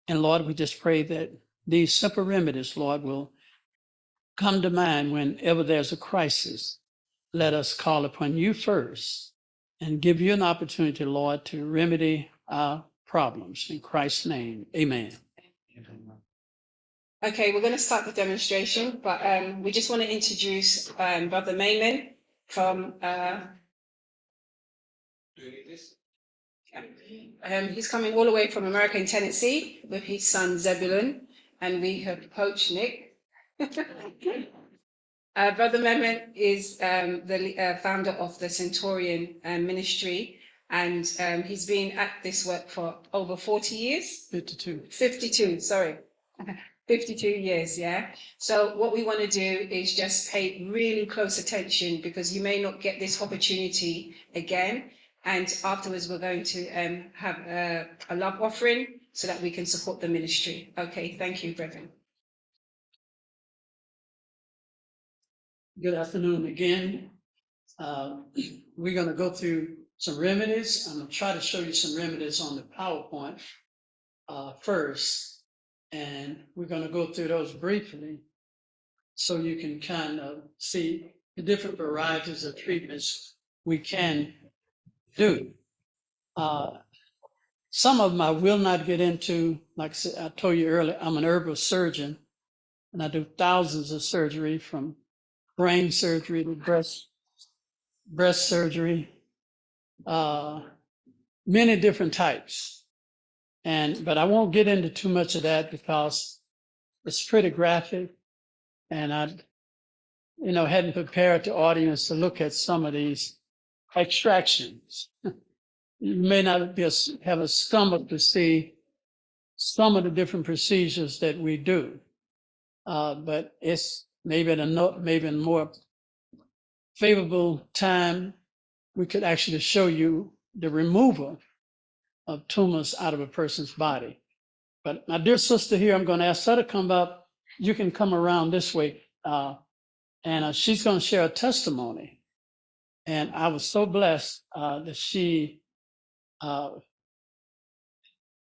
And Lord, we just pray that these simple remedies, Lord, will come to mind whenever there's a crisis. Let us call upon you first and give you an opportunity, Lord, to remedy our problems. In Christ's name, amen. Okay, we're going to start the demonstration, but we just want to introduce Brother Mamon from. He's coming all the way from America in Tennessee with his son Zebulon, and we have Coach Nick. Brother Mamon is the founder of the Centurion Ministry, and he's been at this work for over 40 years. 52, sorry. 52 years, yeah. So what we want to do is just pay really close attention, because you may not get this opportunity again. And afterwards, we're going to have a love offering so that we can support the ministry. Okay, thank you, brethren. Good afternoon again. We're going to go through some remedies. I'm going to try to show you some remedies on the PowerPoint first, and we're going to go through those briefly so you can kind of see the different varieties of treatments we can do. Some of them I will not get into. Like I told you earlier, I'm an herbal surgeon, and I do thousands of surgery, from brain surgery to breast surgery, many different types. But I won't get into too much of that because it's pretty graphic, and I, hadn't prepared the audience to look at some of these extractions. You may not have a stomach to see some of the different procedures that we do, but it's maybe in a more favorable time, we could actually show you the removal of tumors out of a person's body. But my dear sister here, I'm going to ask her to come up. You can come around this way, and she's going to share a testimony. And I was so blessed that she,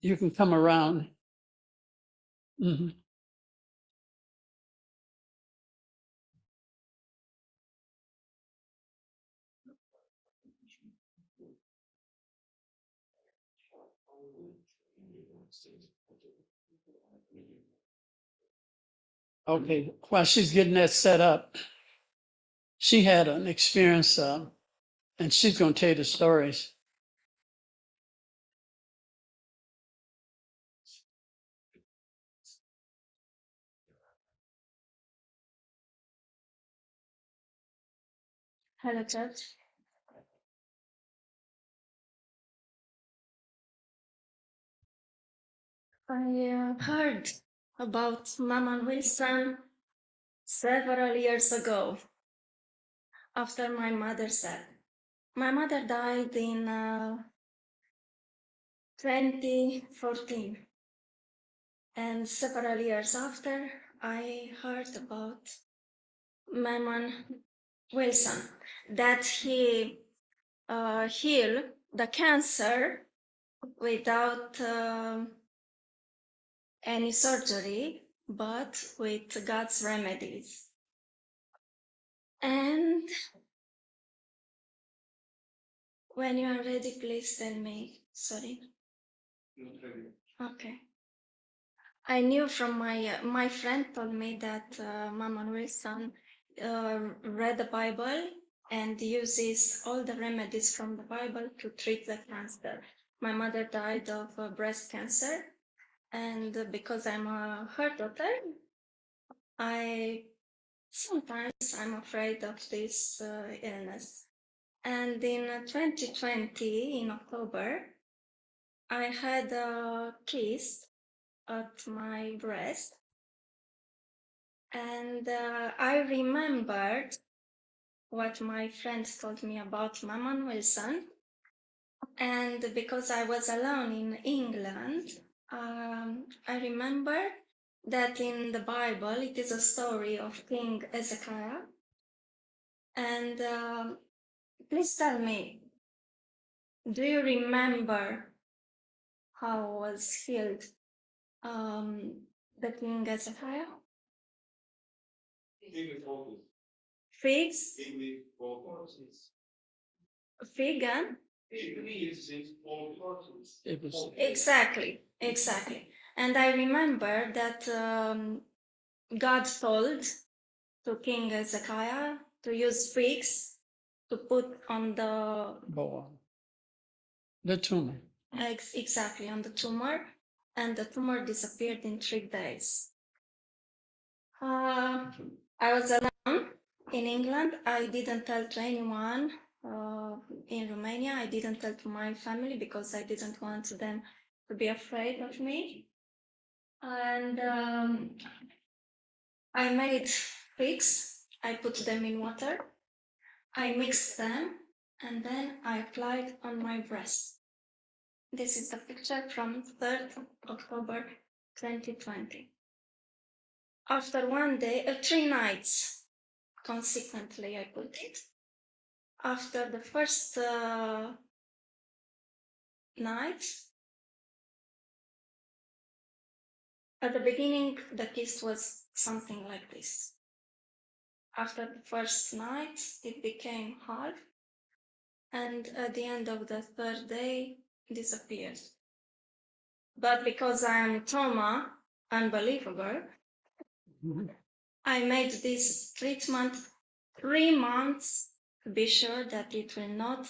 you can come around. Mhm. Okay, while she's getting that set up, she had an experience, and she's going to tell you the stories. Hello, church. I heard about Mamon Wilson several years ago after my mother said. My mother died in 2014, and several years after, I heard about Mamon Wilson, that he healed the cancer without any surgery, but with God's remedies. And when you are ready, please tell me. Sorry. Okay. I knew from my friend told me that Mamon Wilson read the Bible and uses all the remedies from the Bible to treat the cancer. My mother died of breast cancer, and because I'm her daughter, sometimes I'm afraid of this illness. And in 2020, in October, I had a kyst at my breast, and I remembered what my friends told me about Mamon Wilson. And because I was alone in England, I remember that in the Bible it is a story of King Ezekiel. And please tell me, do you remember how was healed the king Hezekiah. Figs. Vegan. Exactly. And I remember that God told to King Hezekiah to use figs to put on the tumor. Exactly, on the tumor, and the tumor disappeared in 3 days. I was alone in England. I didn't tell to anyone in Romania. I didn't tell to my family because I didn't want them to be afraid of me. And I made figs. I put them in water. I mixed them, and then I applied on my breast. This is the picture from 3rd October 2020. After 1 day, 3 nights, consequently, I put it. After the first night, at the beginning, the kiss was something like this. After the first night, it became half, and at the end of the 3rd day, disappeared. But because I am trauma unbelievable, I made this treatment 3 months to be sure that it will not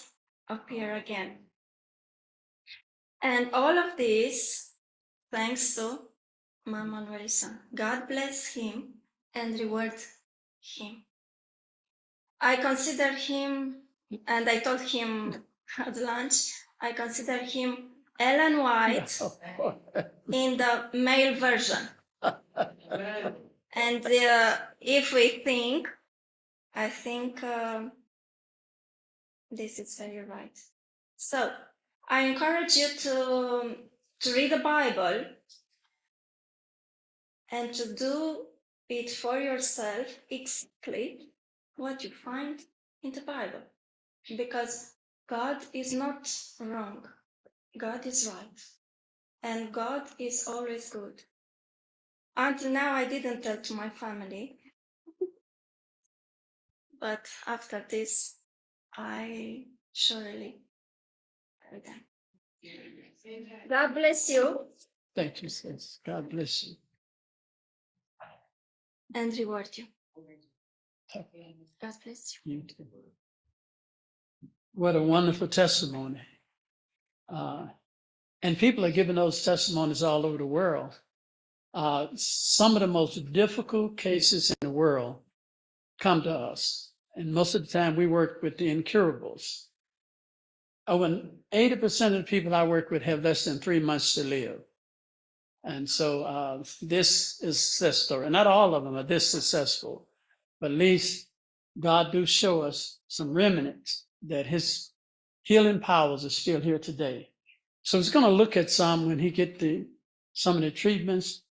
appear again. And all of this thanks to Mamon Wilson. God bless him and reward him. I consider him, and I told him at lunch, I consider him Ellen White in the male version. And if we think, I think this is very right. So I encourage you to read the Bible and to do it for yourself exactly what you find in the Bible. Because God is not wrong. God is right. And God is always good. Until now, I didn't tell to my family. But after this, I surely tell them. God bless you. Thank you, sis. God bless you. And reward you. God bless you. You too. What a wonderful testimony. And people are giving those testimonies all over the world. Some of the most difficult cases in the world come to us. And most of the time we work with the incurables. Over 80% of the people I work with have less than 3 months to live. And so this is a success story. Not all of them are this successful, but at least God do show us some remnants that his healing powers are still here today. So he's going to look at some when he get some of the treatments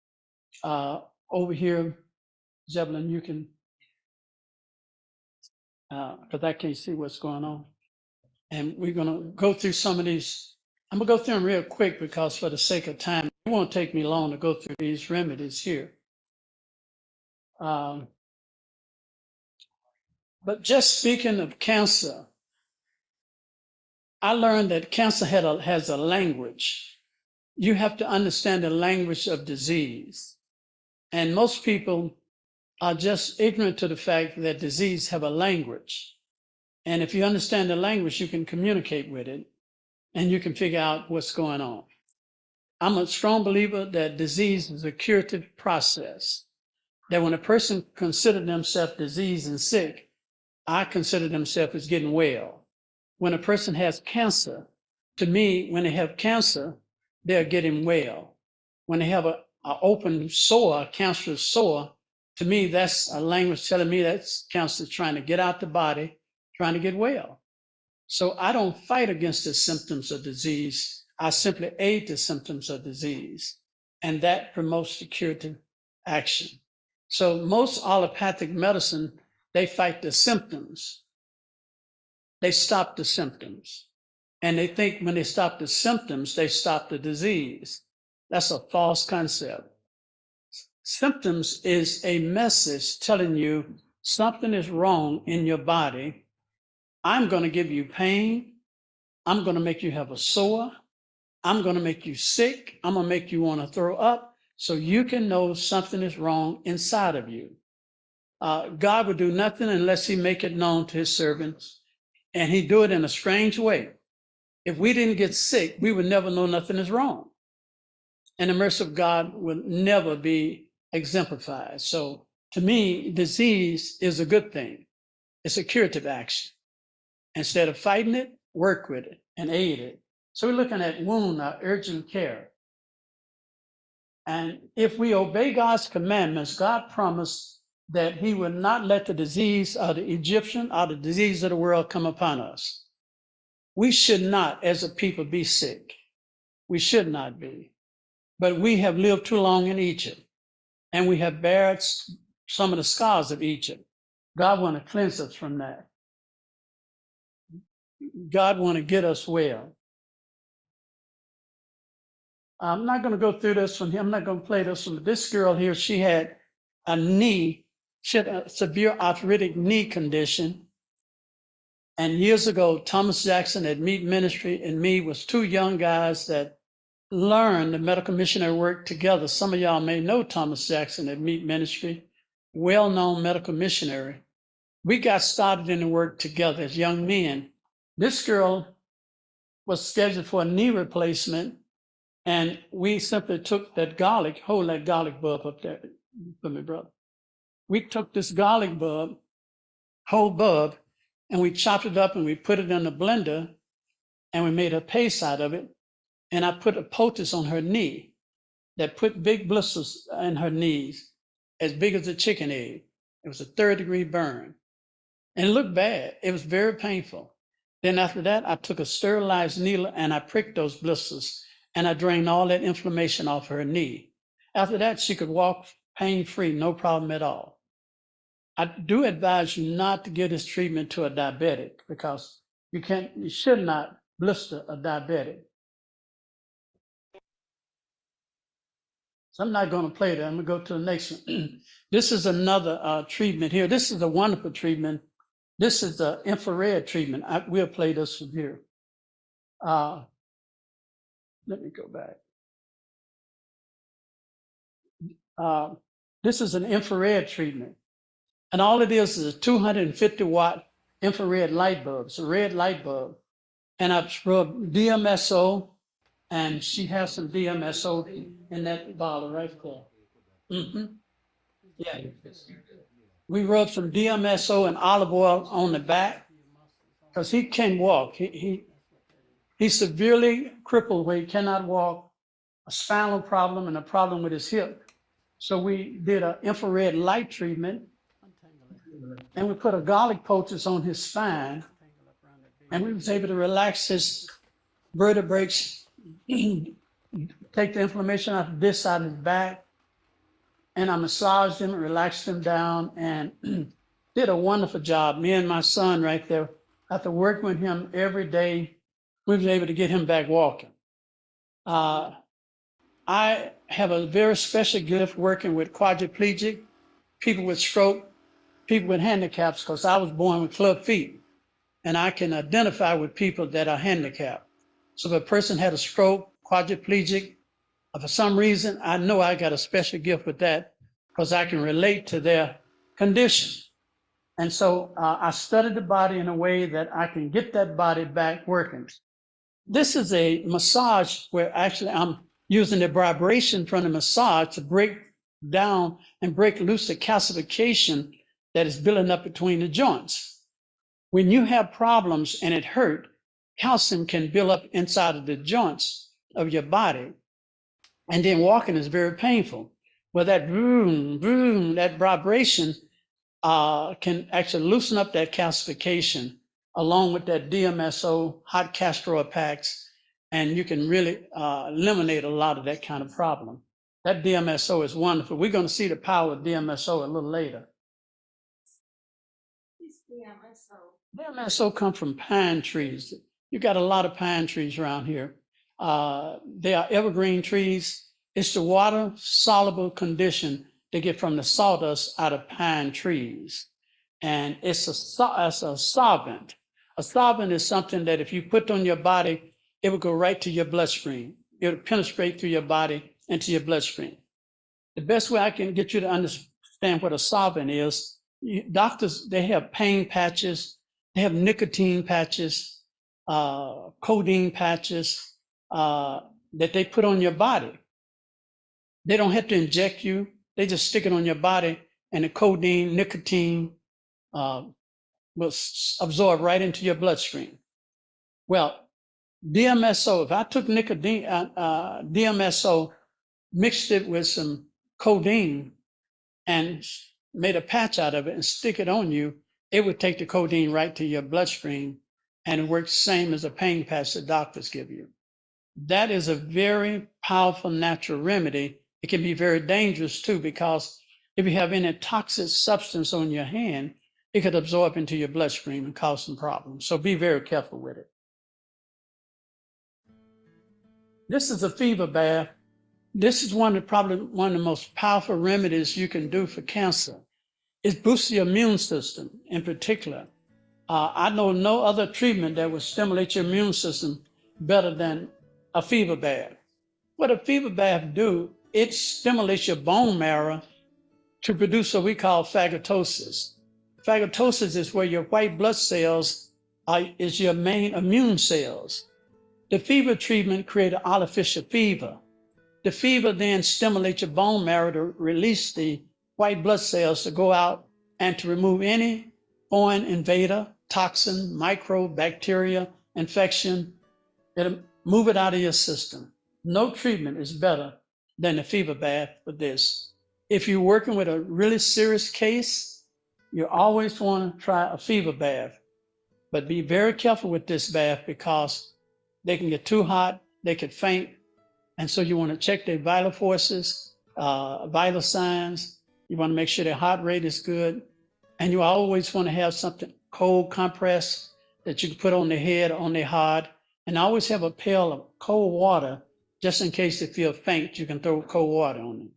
over here. Zebulon, you can, because I can't see what's going on. And we're going to go through some of these. I'm going to go through them real quick because for the sake of time, it won't take me long to go through these remedies here. But just speaking of cancer, I learned that cancer has a language. You have to understand the language of disease. And most people are just ignorant to the fact that disease have a language. And if you understand the language, you can communicate with it and you can figure out what's going on. I'm a strong believer that disease is a curative process, that when a person considers themselves diseased and sick, I consider themselves as getting well. When a person has cancer, to me, when they have cancer, they're getting well. When they have an open sore, a cancerous sore, to me, that's a language telling me that's cancer trying to get out the body, trying to get well. So I don't fight against the symptoms of disease. I simply aid the symptoms of disease. And that promotes the curative action. So most allopathic medicine, they fight the symptoms. They stop the symptoms. And they think when they stop the symptoms, they stop the disease. That's a false concept. Symptoms is a message telling you something is wrong in your body. I'm going to give you pain. I'm going to make you have a sore. I'm going to make you sick. I'm going to make you want to throw up so you can know something is wrong inside of you. God would do nothing unless he make it known to his servants, and he do it in a strange way. If we didn't get sick, we would never know nothing is wrong. And the mercy of God will never be exemplified. So to me, disease is a good thing. It's a curative action. Instead of fighting it, work with it and aid it. So we're looking at wound, urgent care. And if we obey God's commandments, God promised that he would not let the disease of the Egyptian or the disease of the world come upon us. We should not, as a people, be sick. We should not be. But we have lived too long in Egypt, and we have bared some of the scars of Egypt. God wants to cleanse us from that. God wants to get us well. I'm not going to go through this one here. I'm not going to play this one. This girl here, she had a severe arthritic knee condition. And years ago, Thomas Jackson at Meat Ministry and me was two young guys that learned the medical missionary work together. Some of y'all may know Thomas Jackson at Meat Ministry, well-known medical missionary. We got started in the work together as young men. This girl was scheduled for a knee replacement, and we simply took that garlic, hold that garlic bulb up there for me, brother. We took this garlic bulb, whole bulb, and we chopped it up and we put it in a blender and we made a paste out of it. And I put a poultice on her knee that put big blisters in her knees, as big as a chicken egg. It was a 3rd-degree burn. And it looked bad. It was very painful. Then after that, I took a sterilized needle and I pricked those blisters and I drained all that inflammation off her knee. After that, she could walk pain-free, no problem at all. I do advise you not to give this treatment to a diabetic because you should not blister a diabetic. So I'm not going to play that. I'm going to go to the next one. This is another treatment here. This is a wonderful treatment. This is the infrared treatment. We'll play this one here. Let me go back. This is an infrared treatment. And all it is a 250-watt infrared light bulb. It's a red light bulb. And I've rubbed DMSO, and she has some DMSO in that bottle right there. Mm-hmm. Yeah. We rubbed some DMSO and olive oil on the back because he can't walk. He's severely crippled where he cannot walk, a spinal problem and a problem with his hip. So we did an infrared light treatment, and we put a garlic poultice on his spine, and we was able to relax his vertebrae, take the inflammation out of this side of his back, and I massaged him and relaxed him down and did a wonderful job. Me and my son right there, after working with him every day, we was able to get him back walking. I have a very special gift working with quadriplegic, people with stroke, people with handicaps, because I was born with club feet, and I can identify with people that are handicapped. So if a person had a stroke, quadriplegic, for some reason, I know I got a special gift with that because I can relate to their condition. And so I studied the body in a way that I can get that body back working. This is a massage where actually I'm using the vibration from the massage to break down and break loose the calcification that is building up between the joints. When you have problems and it hurt, calcium can build up inside of the joints of your body. And then walking is very painful. Well, that vroom, that vibration can actually loosen up that calcification along with that DMSO, hot castor oil packs, and you can really eliminate a lot of that kind of problem. That DMSO is wonderful. We're going to see the power of DMSO a little later. DMSO come from pine trees. You got a lot of pine trees around here. They are evergreen trees. It's the water soluble condition they get from the sawdust out of pine trees. And it's a solvent. A solvent is something that if you put on your body, it will go right to your bloodstream. It will penetrate through your body into your bloodstream. The best way I can get you to understand what a solvent is, doctors, they have pain patches, they have nicotine patches, codeine patches that they put on your body. They don't have to inject you. They just stick it on your body, and the codeine, nicotine will absorb right into your bloodstream. Well, DMSO, if I took nicotine, DMSO, mixed it with some codeine and made a patch out of it and stick it on you, it would take the codeine right to your bloodstream, and it works the same as a pain patch that doctors give you. That is a very powerful natural remedy. It can be very dangerous too, because if you have any toxic substance on your hand, it could absorb into your bloodstream and cause some problems. So be very careful with it. This is a fever bath. This is probably one of the most powerful remedies you can do for cancer. It boosts the immune system in particular. I know no other treatment that would stimulate your immune system better than a fever bath. What a fever bath do, it stimulates your bone marrow to produce what we call phagocytosis. Phagocytosis is where your white blood cells is your main immune cells. The fever treatment creates artificial fever. The fever then stimulates your bone marrow to release the white blood cells to go out and to remove any foreign invader, toxin, microbe, bacteria, infection. It'll move it out of your system. No treatment is better than a fever bath for this. If you're working with a really serious case, you always want to try a fever bath, but be very careful with this bath because they can get too hot, they could faint, and so you want to check their vital forces, vital signs. You want to make sure their heart rate is good, and you always want to have something cold compress that you can put on their head or on their heart, and always have a pail of cold water just in case they feel faint. You can throw cold water on them.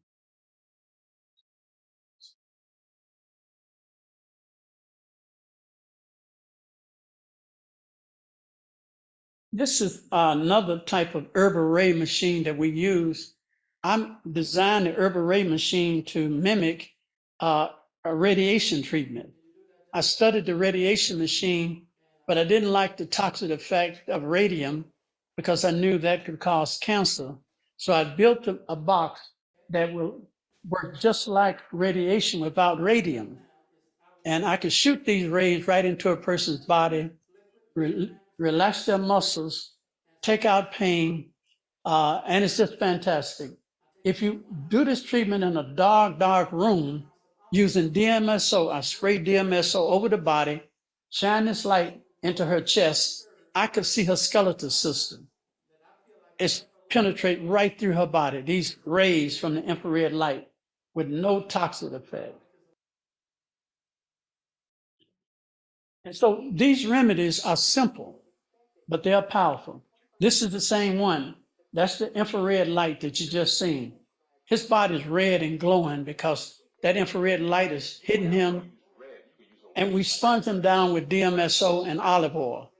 This is another type of herb array machine that we use. I'm designed the herb array machine to mimic a radiation treatment. I studied the radiation machine, but I didn't like the toxic effect of radium because I knew that could cause cancer. So I built a box that will work just like radiation without radium. And I could shoot these rays right into a person's body, relax their muscles, take out pain, and it's just fantastic. If you do this treatment in a dark room using DMSO, I spray DMSO over the body, shine this light into her chest, I could see her skeletal system. It's penetrate right through her body, these rays from the infrared light with no toxic effect. And so these remedies are simple, but they are powerful. This is the same one. That's the infrared light that you just seen. His body is red and glowing because that infrared light is hitting him. And we sponge him down with DMSO and olive oil.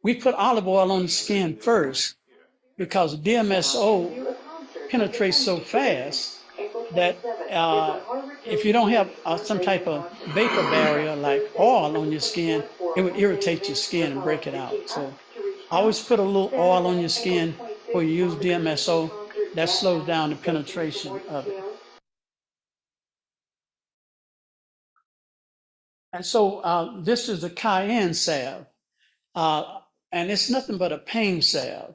We put olive oil on the skin first because DMSO penetrates so fast that if you don't have some type of vapor barrier like oil on your skin, it would irritate your skin and break it out. So always put a little oil on your skin before you use DMSO. That slows down the penetration of it. And so this is a cayenne salve, and it's nothing but a pain salve.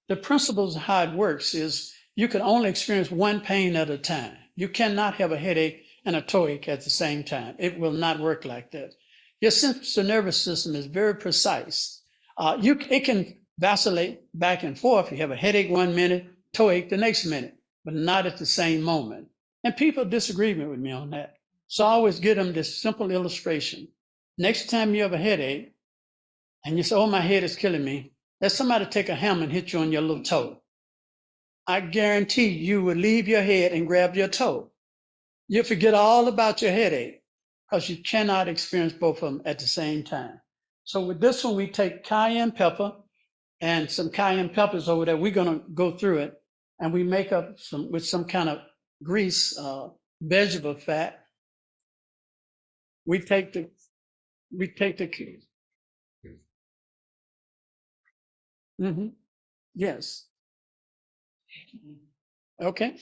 The principles of how it works is you can only experience one pain at a time. You cannot have a headache and a toothache at the same time. It will not work like that. Your central nervous system is very precise. It can vacillate back and forth. You have a headache 1 minute, toothache the next minute, but not at the same moment. And people disagree with me on that. So I always give them this simple illustration. Next time you have a headache and you say, oh, my head is killing me, let somebody take a hammer and hit you on your little toe. I guarantee you will leave your head and grab your toe. You'll forget all about your headache because you cannot experience both of them at the same time. So with this one, we take cayenne pepper and some cayenne peppers over there. We're going to go through it and we make up with some kind of grease, vegetable fat. We take the yes. Okay.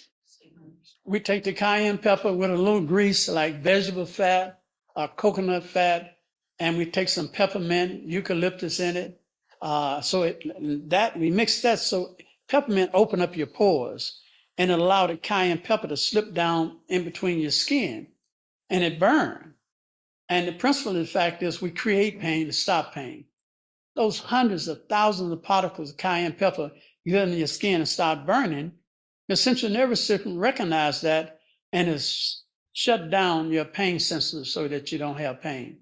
We take the cayenne pepper with a little grease like vegetable fat or coconut fat, and we take some peppermint, eucalyptus in it. We mix that so peppermint open up your pores and it allow the cayenne pepper to slip down in between your skin and it burn. And the principle of the fact is we create pain to stop pain. Those hundreds of thousands of particles of cayenne pepper get in your skin and start burning. Your central nervous system recognizes that and is shut down your pain sensors so that you don't have pain.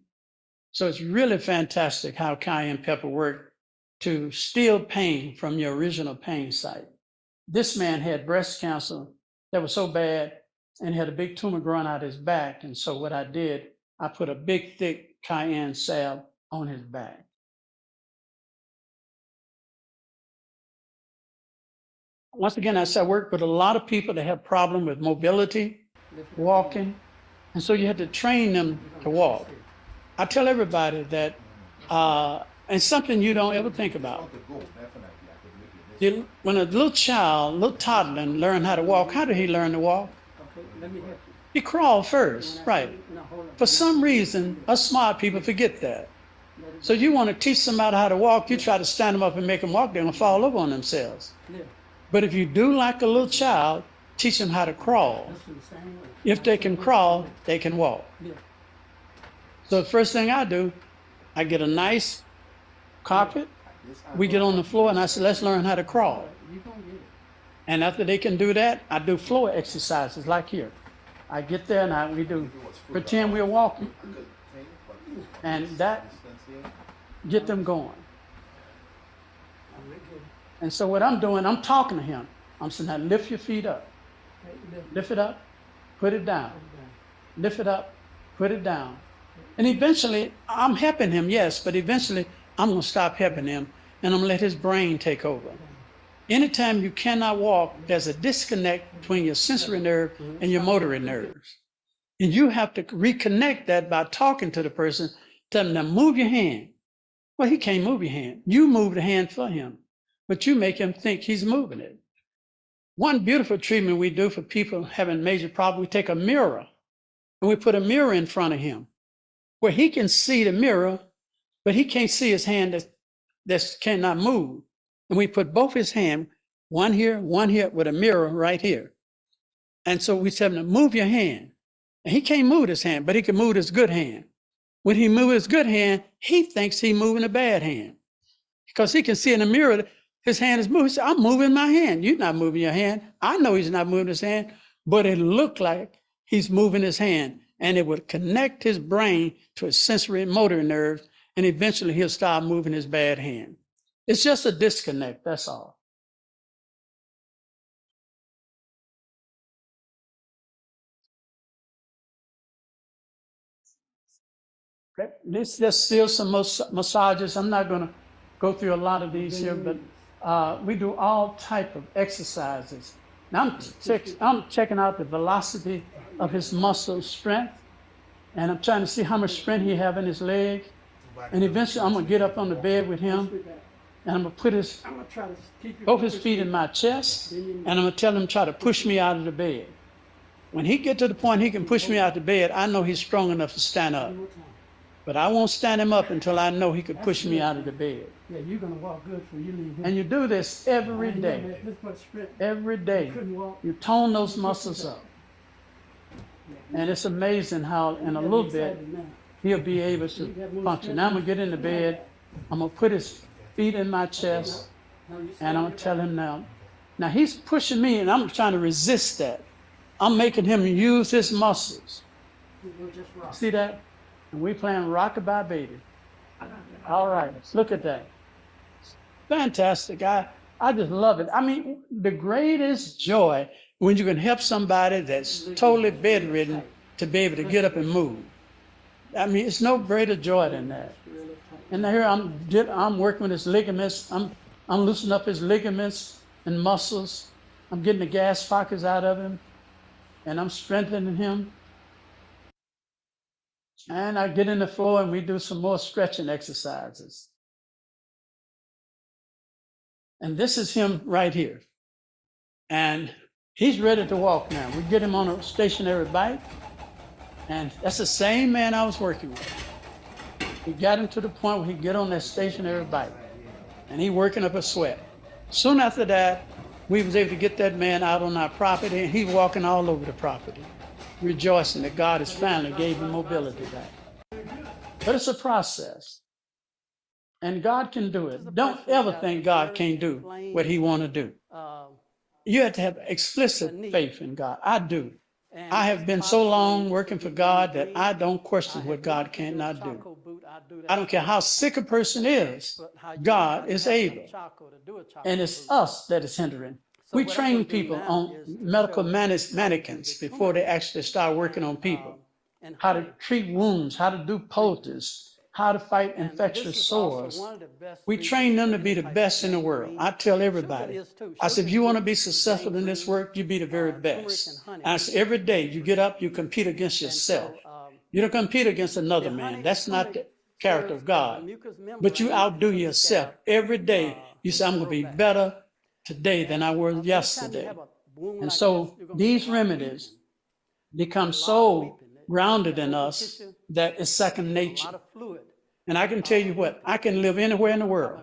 So it's really fantastic how cayenne pepper works to steal pain from your original pain site. This man had breast cancer that was so bad and had a big tumor growing out his back. And so what I did, I put a big, thick cayenne salve on his back. Once again, I work with a lot of people that have problem with mobility, walking, and so you had to train them to walk. I tell everybody that, and something you don't ever think about. When a little child, little toddler learn how to walk, how did he learn to walk? He crawled first, right? For some reason, us smart people forget that. So you want to teach somebody how to walk, you try to stand them up and make them walk, they're going to fall over on themselves. But if you do like a little child, teach them how to crawl. If they can crawl, they can walk. So the first thing I do, I get a nice carpet, we get on the floor and I say, let's learn how to crawl. And after they can do that, I do floor exercises like here. I get there and we do pretend we're walking. And that get them going. And so what I'm doing, I'm talking to him. I'm saying, now lift your feet up. Lift it up, put it down. Lift it up, put it down. And eventually, I'm helping him, yes, but eventually I'm going to stop helping him and I'm going to let his brain take over. Anytime you cannot walk, there's a disconnect between your sensory nerve and your motor nerves. And you have to reconnect that by talking to the person, tell them, now move your hand. Well, he can't move your hand. You move the hand for him, but you make him think he's moving it. One beautiful treatment we do for people having major problems, we take a mirror and we put a mirror in front of him where he can see the mirror, but he can't see his hand that cannot move. And we put both his hands, one here, with a mirror right here. And so we tell him to move your hand. And he can't move his hand, but he can move his good hand. When he moves his good hand, he thinks he's moving a bad hand because he can see in the mirror that his hand is moving. He says, I'm moving my hand. You're not moving your hand. I know he's not moving his hand, but it looked like he's moving his hand. And it would connect his brain to his sensory and motor nerves, and eventually he'll start moving his bad hand. It's just a disconnect, that's all. Okay. This just still some massages. I'm not going to go through a lot of these here, but we do all type of exercises. Now I'm checking out the velocity of his muscle strength, and I'm trying to see how much strength he have in his leg. And eventually I'm going to get up on the bed with him, and I'm going to put both his feet in my chest, and I'm going to tell him try to push me out of the bed. When he get to the point he can push me out of the bed, I know he's strong enough to stand up. But I won't stand him up until I know he could push me out of the bed. Yeah, you're going to walk good for you leave him. And you do this every day. Every day. You tone those muscles up. And it's amazing how in a little bit he'll be able to function. Now I'm going to get in the bed. I'm going to put his feet in my chest. And I'm going to tell him now. Now he's pushing me and I'm trying to resist that. I'm making him use his muscles. See that? And we playing Rockabye Baby. All right, look at that. Fantastic. I just love it. I mean, the greatest joy when you can help somebody that's totally bedridden to be able to get up and move. I mean, it's no greater joy than that. And here I'm working with his ligaments. I'm loosening up his ligaments and muscles. I'm getting the gas pockets out of him, and I'm strengthening him. And I get in the floor and we do some more stretching exercises. And this is him right here. And he's ready to walk now. We get him on a stationary bike. And that's the same man I was working with. We got him to the point where he get on that stationary bike. And he working up a sweat. Soon after that, we was able to get that man out on our property, and he's walking all over the property, rejoicing that God has finally gave him mobility back. But it's a process. And God can do it. Don't ever think God can't do what he want to do. You have to have explicit faith in God. I do. I have been so long working for God that I don't question what God cannot do. I don't care how sick a person is, God is able. And it's us that is hindering. We train people on medical mannequins before they actually start working on people. How to treat wounds, how to do poultices, how to fight infectious sores. We train them to be the best in the world. I tell everybody, I said, if you want to be successful in this work, you be the very best. And I said, every day you get up, you compete against yourself. You don't compete against another man. That's not the character of God. But you outdo yourself. Every day you say, I'm going to be better today than I was yesterday. And so these remedies become so grounded in us that it's second nature. And I can tell you what, I can live anywhere in the world.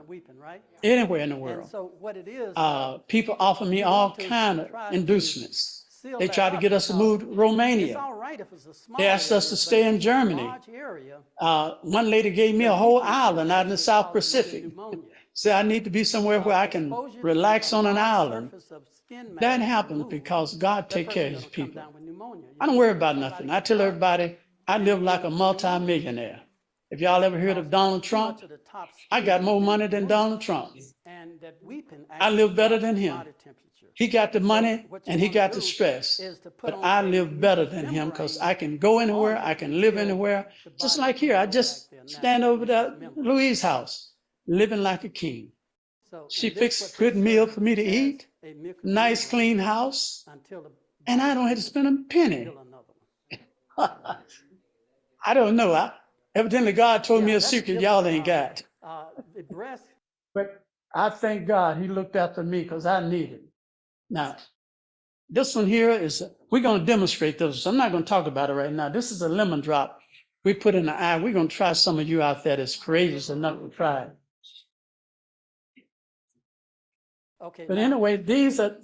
Anywhere in the world. People offer me all kind of inducements. They try to get us to move to Romania. They asked us to stay in Germany. One lady gave me a whole island out in the South Pacific. Said I need to be somewhere where I can relax on an island. That happens because God takes care of his people. I don't worry about nothing. I tell everybody I live like a multi-millionaire. If y'all ever heard of Donald Trump, I got more money than Donald Trump. I live better than him. He got the money and he got the stress, but I live better than him because I can go anywhere, I can live anywhere. Just like here, I just stand over at Louise's house, living like a king. She fixed a good meal for me to eat, nice clean house, and I don't have to spend a penny. I don't know. Evidently, God told me a secret y'all ain't got. But I thank God he looked after me because I need it. Now, this one here is, we're going to demonstrate this. I'm not going to talk about it right now. This is a lemon drop we put in the eye. We're going to try some of you out there that's courageous enough to try it. Okay. But anyway, these are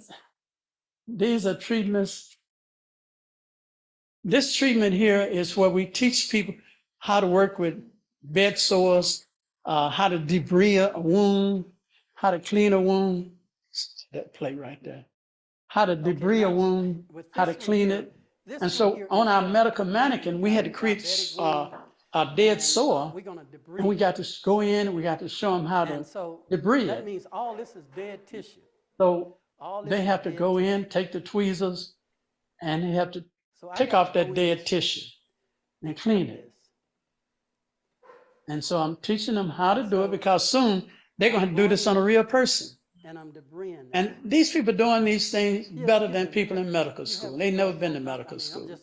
treatments. This treatment here is where we teach people how to work with bed sores, how to debris a wound, how to clean a wound. That plate right there. How to debris a wound, how to clean it. And so on our medical mannequin, we had to create a dead sore, and we got to go in and we got to show them how to debris it. That means all this is dead tissue. So they have to go in, take the tweezers, and they have to take off that dead tissue and clean it. And so I'm teaching them how to do it because soon they're going to do this on a real person. And these people doing these things better than people in medical school. They've never been to medical school.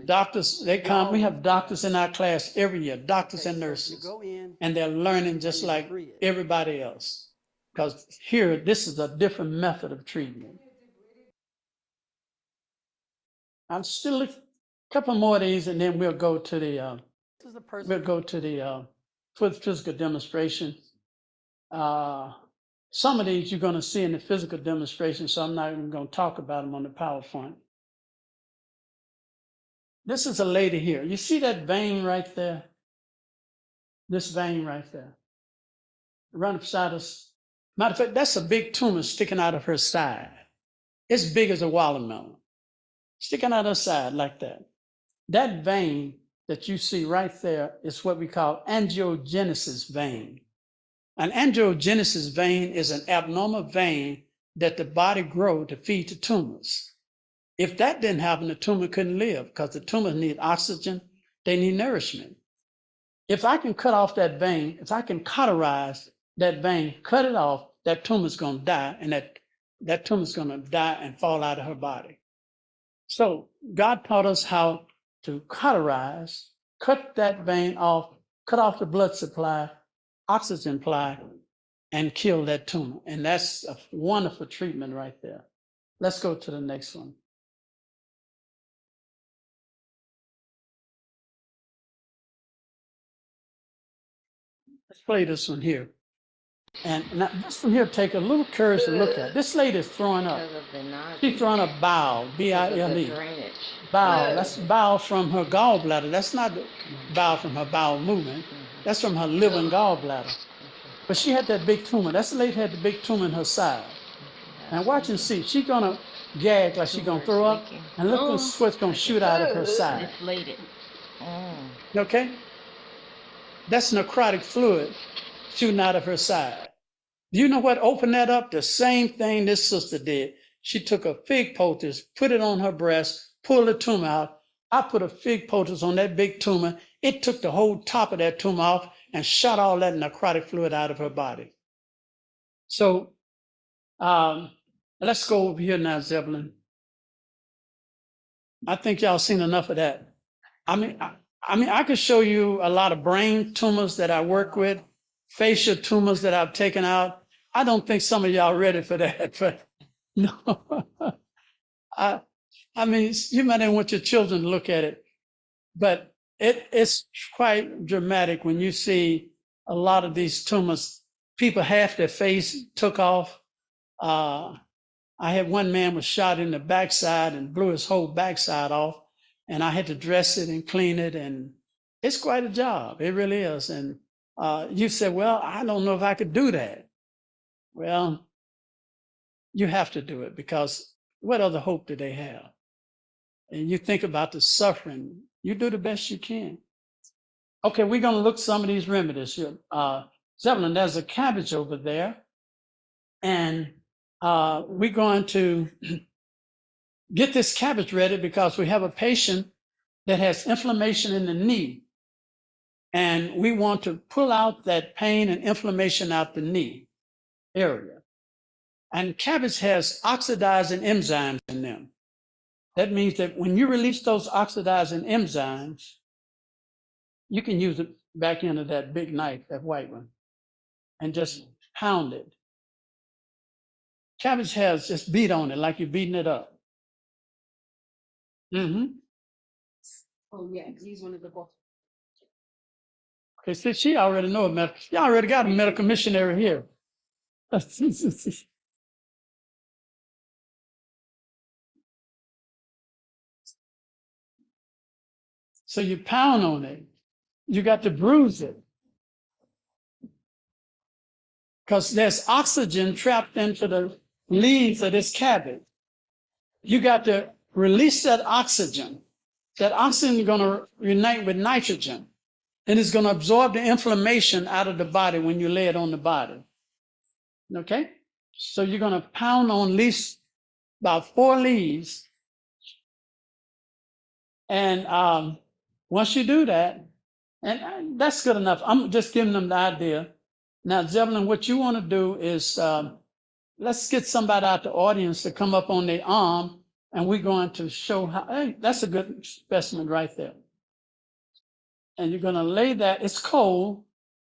Doctors, they come, we have doctors in our class every year, doctors and nurses. And they're learning just like everybody else. Because here, this is a different method of treatment. I'll still a couple more of these and then we'll go to the physical demonstration. Some of these you're going to see in the physical demonstration, so I'm not even going to talk about them on the PowerPoint. This is a lady here. You see that vein right there? This vein right there. Right beside us. Matter of fact, that's a big tumor sticking out of her side. It's big as a watermelon. Sticking out of her side like that. That vein that you see right there is what we call angiogenesis vein. An angiogenesis vein is an abnormal vein that the body grows to feed the tumors. If that didn't happen, the tumor couldn't live because the tumors need oxygen, they need nourishment. If I can cut off that vein, if I can cauterize that vein, cut it off, that tumor's going to die, and that tumor's going to die and fall out of her body. So God taught us how to cauterize, cut that vein off, cut off the blood supply, oxygen supply, and kill that tumor. And that's a wonderful treatment right there. Let's go to the next one. Let's play this one here. And now this one here, take a little courage to look at. This lady is throwing up. She's throwing a bowel, B-I-L-E. Bowel, that's bowel from her gallbladder. That's not bowel from her bowel movement. That's from her liver and gallbladder. But she had that big tumor. That's the lady who had the big tumor in her side. And watch and see. She's going to gag like she's going to throw up. And look, the sweat's going to shoot out of her side. Okay? That's necrotic fluid shooting out of her side. Do you know what opened that up? The same thing this sister did. She took a fig poultice, put it on her breast, pulled the tumor out. I put a fig poultice on that big tumor. It took the whole top of that tumor off and shot all that necrotic fluid out of her body. So let's go over here now, Zebulon. I think y'all seen enough of that. I mean, I could show you a lot of brain tumors that I work with, facial tumors that I've taken out. I don't think some of y'all ready for that, but no. I mean, you might not want your children to look at it, but it's quite dramatic when you see a lot of these tumors. People, half their face took off. I had one man was shot in the backside and blew his whole backside off, and I had to dress it and clean it, and it's quite a job. It really is. And you said, well, I don't know if I could do that. Well, you have to do it because what other hope do they have? And you think about the suffering, you do the best you can. Okay, we're going to look some of these remedies here. Zebulon, there's a cabbage over there, and we're going to get this cabbage ready because we have a patient that has inflammation in the knee, and we want to pull out that pain and inflammation out the knee area. And cabbage has oxidizing enzymes in them. That means that when you release those oxidizing enzymes, you can use it back into that big knife, that white one, and just pound it. Cabbage has just beat on it like you're beating it up. Mm-hmm. Oh yeah, use one of the bottles. Okay, see, she already know a medical. She already got a medical missionary here. So you pound on it. You got to bruise it. Because there's oxygen trapped into the leaves of this cabbage. You got to release that oxygen. That oxygen is going to unite with nitrogen, and it's going to absorb the inflammation out of the body when you lay it on the body. Okay? So you're going to pound on at least about 4 leaves. And once you do that, and that's good enough. I'm just giving them the idea. Now, Zebulon, what you want to do is let's get somebody out the audience to come up on their arm, and we're going to show how. Hey, that's a good specimen right there. And you're going to lay that. It's cold.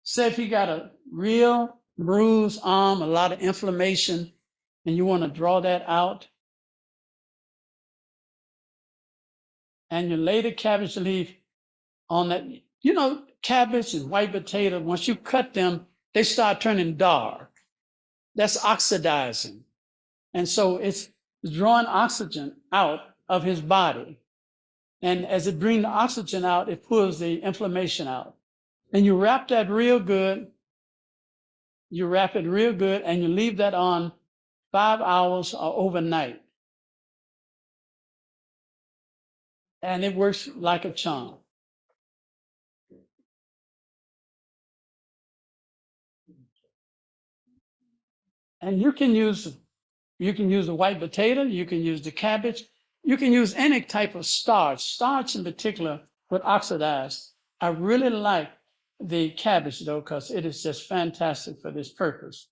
Say if you got a real bruised arm, a lot of inflammation, and you want to draw that out. And you lay the cabbage leaf on that. You know, cabbage and white potato, once you cut them, they start turning dark. That's oxidizing. And so it's drawing oxygen out of his body. And as it brings the oxygen out, it pulls the inflammation out. And you wrap that real good. You wrap it real good, and you leave that on 5 hours or overnight. And it works like a charm. And you can use the white potato, you can use the cabbage, you can use any type of starch. Starch in particular would oxidize. I really like the cabbage though, because it is just fantastic for this purpose.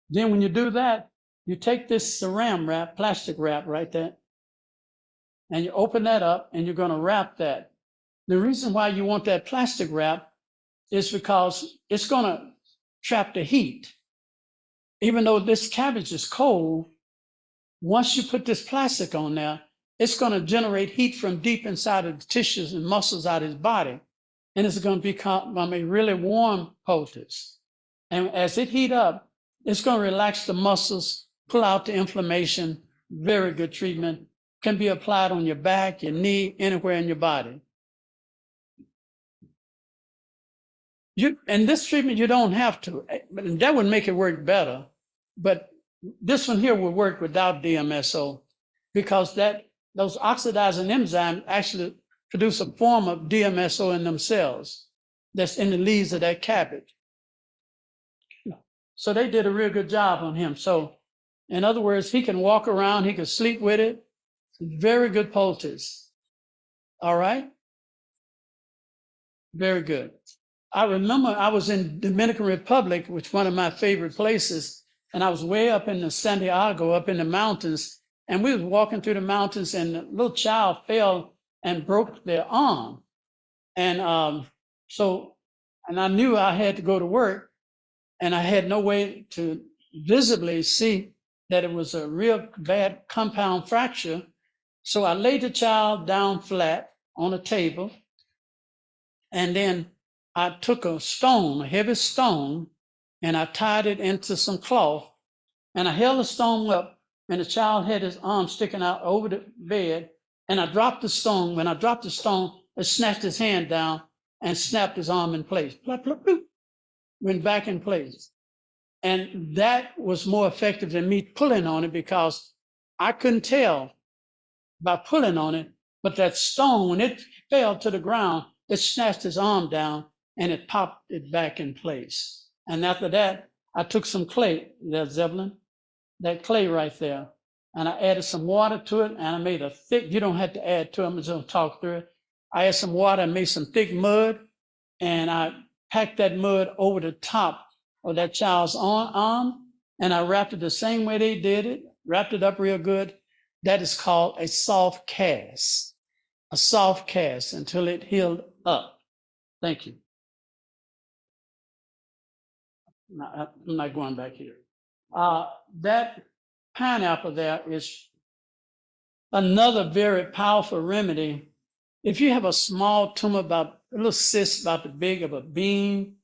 Then when you do that, you take this saran wrap, plastic wrap right there, and you open that up and you're going to wrap that. The reason why you want that plastic wrap is because it's going to trap the heat. Even though this cabbage is cold, once you put this plastic on there, it's going to generate heat from deep inside of the tissues and muscles out of his body. And it's going to become a really warm poultice. And as it heat up, it's going to relax the muscles, pull out the inflammation. Very good treatment. Can be applied on your back, your knee, anywhere in your body. And this treatment, you don't have to. That would make it work better. But this one here will work without DMSO because those oxidizing enzymes actually produce a form of DMSO in themselves that's in the leaves of that cabbage. So they did a real good job on him. So in other words, he can walk around, he can sleep with it. Very good poultice. All right? Very good. I remember I was in Dominican Republic, which is one of my favorite places, and I was way up in Santiago, up in the mountains, and we was walking through the mountains, and a little child fell and broke their arm. And and I knew I had to go to work, and I had no way to visibly see that it was a real bad compound fracture. So I laid the child down flat on a table, and then I took a stone, a heavy stone, and I tied it into some cloth, and I held the stone up, and the child had his arm sticking out over the bed, and I dropped the stone. When I dropped the stone, it snatched his hand down and snapped his arm in place. Plop, plop, plop, went back in place. And that was more effective than me pulling on it because I couldn't tell by pulling on it, but that stone, when it fell to the ground, it snatched his arm down and it popped it back in place. And after that, I took some clay there, Zebulon, that clay right there, and I added some water to it, and I made a thick, you don't have to add to it, I'm just gonna talk through it. I added some water and made some thick mud, and I packed that mud over the top of that child's arm, and I wrapped it the same way they did it, wrapped it up real good. That is called a soft cast until it healed up. Thank you. I'm not going back here. That pineapple there is another very powerful remedy. If you have a small tumor, about a little cyst about the big of a bean,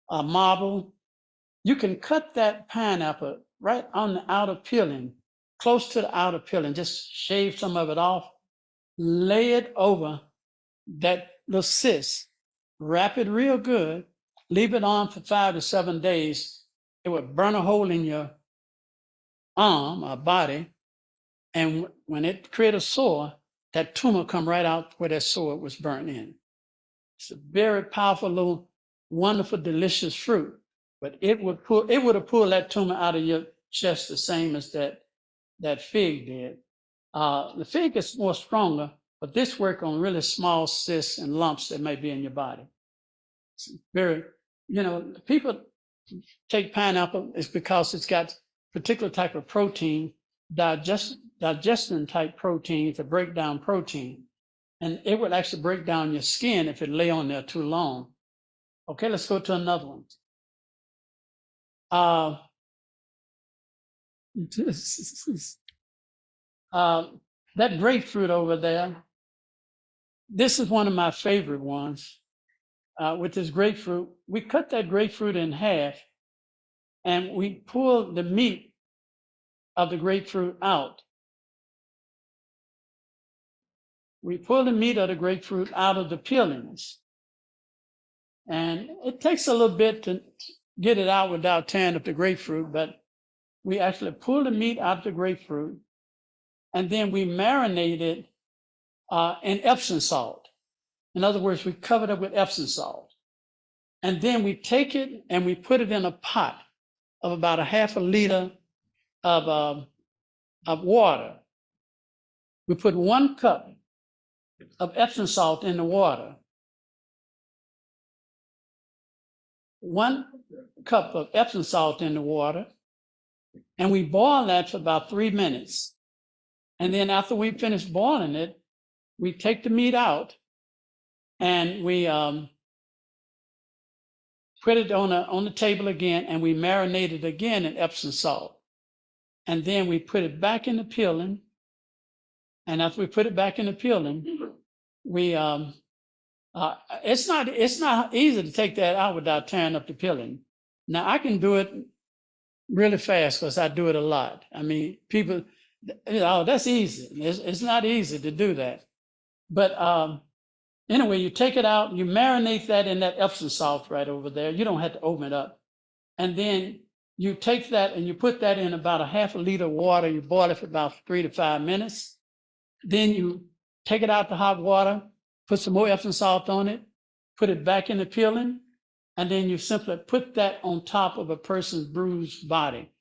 a marble, you can cut that pineapple right on the outer peeling, close to the outer peeling, just shave some of it off, lay it over that little cyst, wrap it real good, leave it on for 5 to 7 days. It would burn a hole in your arm or body, and when it create a sore, that tumor come right out where that sore was burnt in. It's a very powerful little, wonderful, delicious fruit, but it would have pulled that tumor out of your chest the same as that fig did. The fig is more stronger, but this work on really small cysts and lumps that may be in your body. It's very, people take pineapple is because it's got particular type of protein, digestion type protein to break down protein. And it would actually break down your skin if it lay on there too long. Okay, let's go to another one. That grapefruit over there, this is one of my favorite ones. With this grapefruit, we cut that grapefruit in half and we pull the meat of the grapefruit out. We pull the meat of the grapefruit out of the peelings. And it takes a little bit to get it out without tearing up the grapefruit, but we actually pull the meat out of the grapefruit and then we marinate it in Epsom salt. In other words, we cover it up with Epsom salt. And then we take it and we put it in a pot of about a half a liter of water. We put 1 cup of Epsom salt in the water. 1 cup of Epsom salt in the water, and we boil that for about 3 minutes. And then after we finish boiling it, we take the meat out and we put it on the table again, and we marinate it again in Epsom salt. And then we put it back in the peeling. And after we put it back in the peeling, we it's not easy to take that out without tearing up the peeling. Now I can do it really fast because I do it a lot. I mean, people, oh, that's easy. It's not easy to do that. But anyway, you take it out, you marinate that in that Epsom salt right over there. You don't have to open it up. And then you take that and you put that in about a half a liter of water. You boil it for about 3 to 5 minutes. Then you take it out to hot water, put some more Epsom salt on it, put it back in the peeling, and then you simply put that on top of a person's bruised body.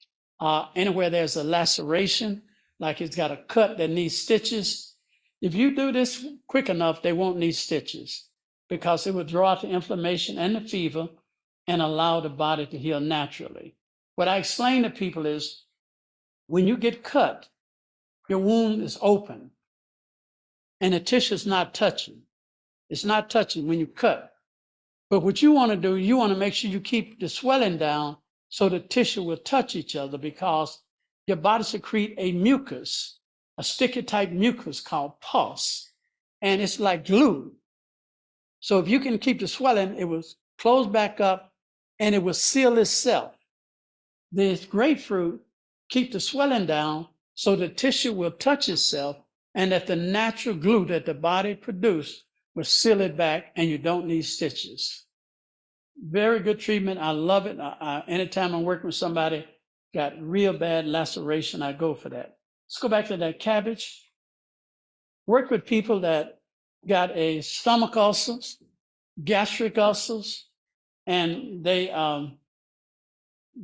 Anywhere there's a laceration, like it's got a cut that needs stitches, if you do this quick enough, they won't need stitches because it will draw out the inflammation and the fever and allow the body to heal naturally. What I explain to people is when you get cut, your wound is open and the tissue is not touching. It's not touching when you cut. But what you want to do, you want to make sure you keep the swelling down so the tissue will touch each other, because your body secretes a mucus, a sticky type mucus called pus, and it's like glue. So if you can keep the swelling, it will close back up and it will seal itself. This grapefruit keep the swelling down so the tissue will touch itself, and that the natural glue that the body produced will seal it back, and you don't need stitches. Very good treatment. I love it. Anytime I'm working with somebody got real bad laceration, I go for that. Let's go back to that cabbage. Work with people that got a stomach ulcers, gastric ulcers, and they got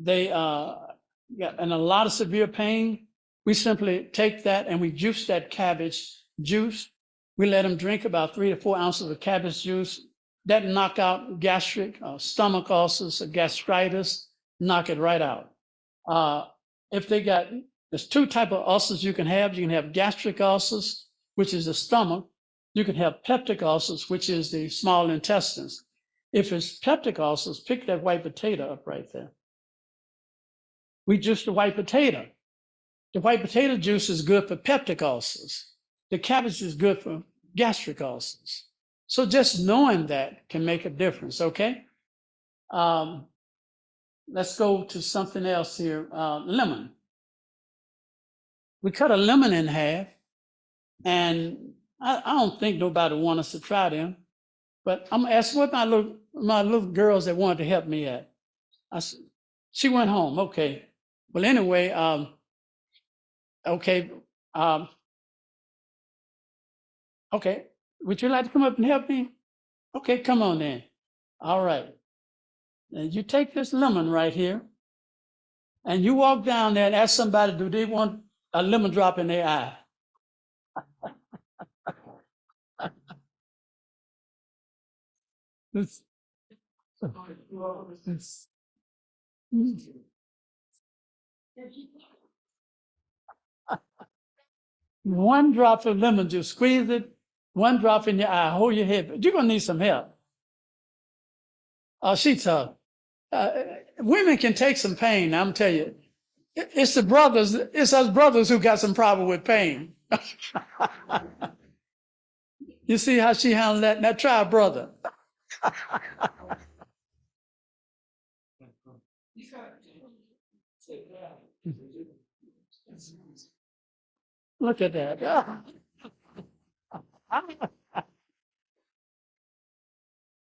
in a lot of severe pain. We simply take that and we juice that cabbage juice. We let them drink about 3 to 4 ounces of cabbage juice. That knock out gastric, stomach ulcers, or gastritis, knock it right out. If they got, there's 2 types of ulcers you can have. You can have gastric ulcers, which is the stomach. You can have peptic ulcers, which is the small intestines. If it's peptic ulcers, pick that white potato up right there. We juice the white potato. The white potato juice is good for peptic ulcers. The cabbage is good for gastric ulcers. So just knowing that can make a difference, okay? Let's go to something else here. Lemon. We cut a lemon in half, and I don't think nobody wants us to try them, but I'm gonna ask what my little girls that wanted to help me at. She went home, okay. Well, anyway, okay. Okay, would you like to come up and help me? Okay, come on then. All right. And you take this lemon right here, and you walk down there and ask somebody, do they want a lemon drop in their eye? One drop of lemon juice, squeeze it, 1 drop in your eye, hold your head. You're gonna need some help. She's tough. Women can take some pain, I'm telling you. It's the brothers, it's us brothers who got some problem with pain. You see how she handled that? Now try a brother. Look at that.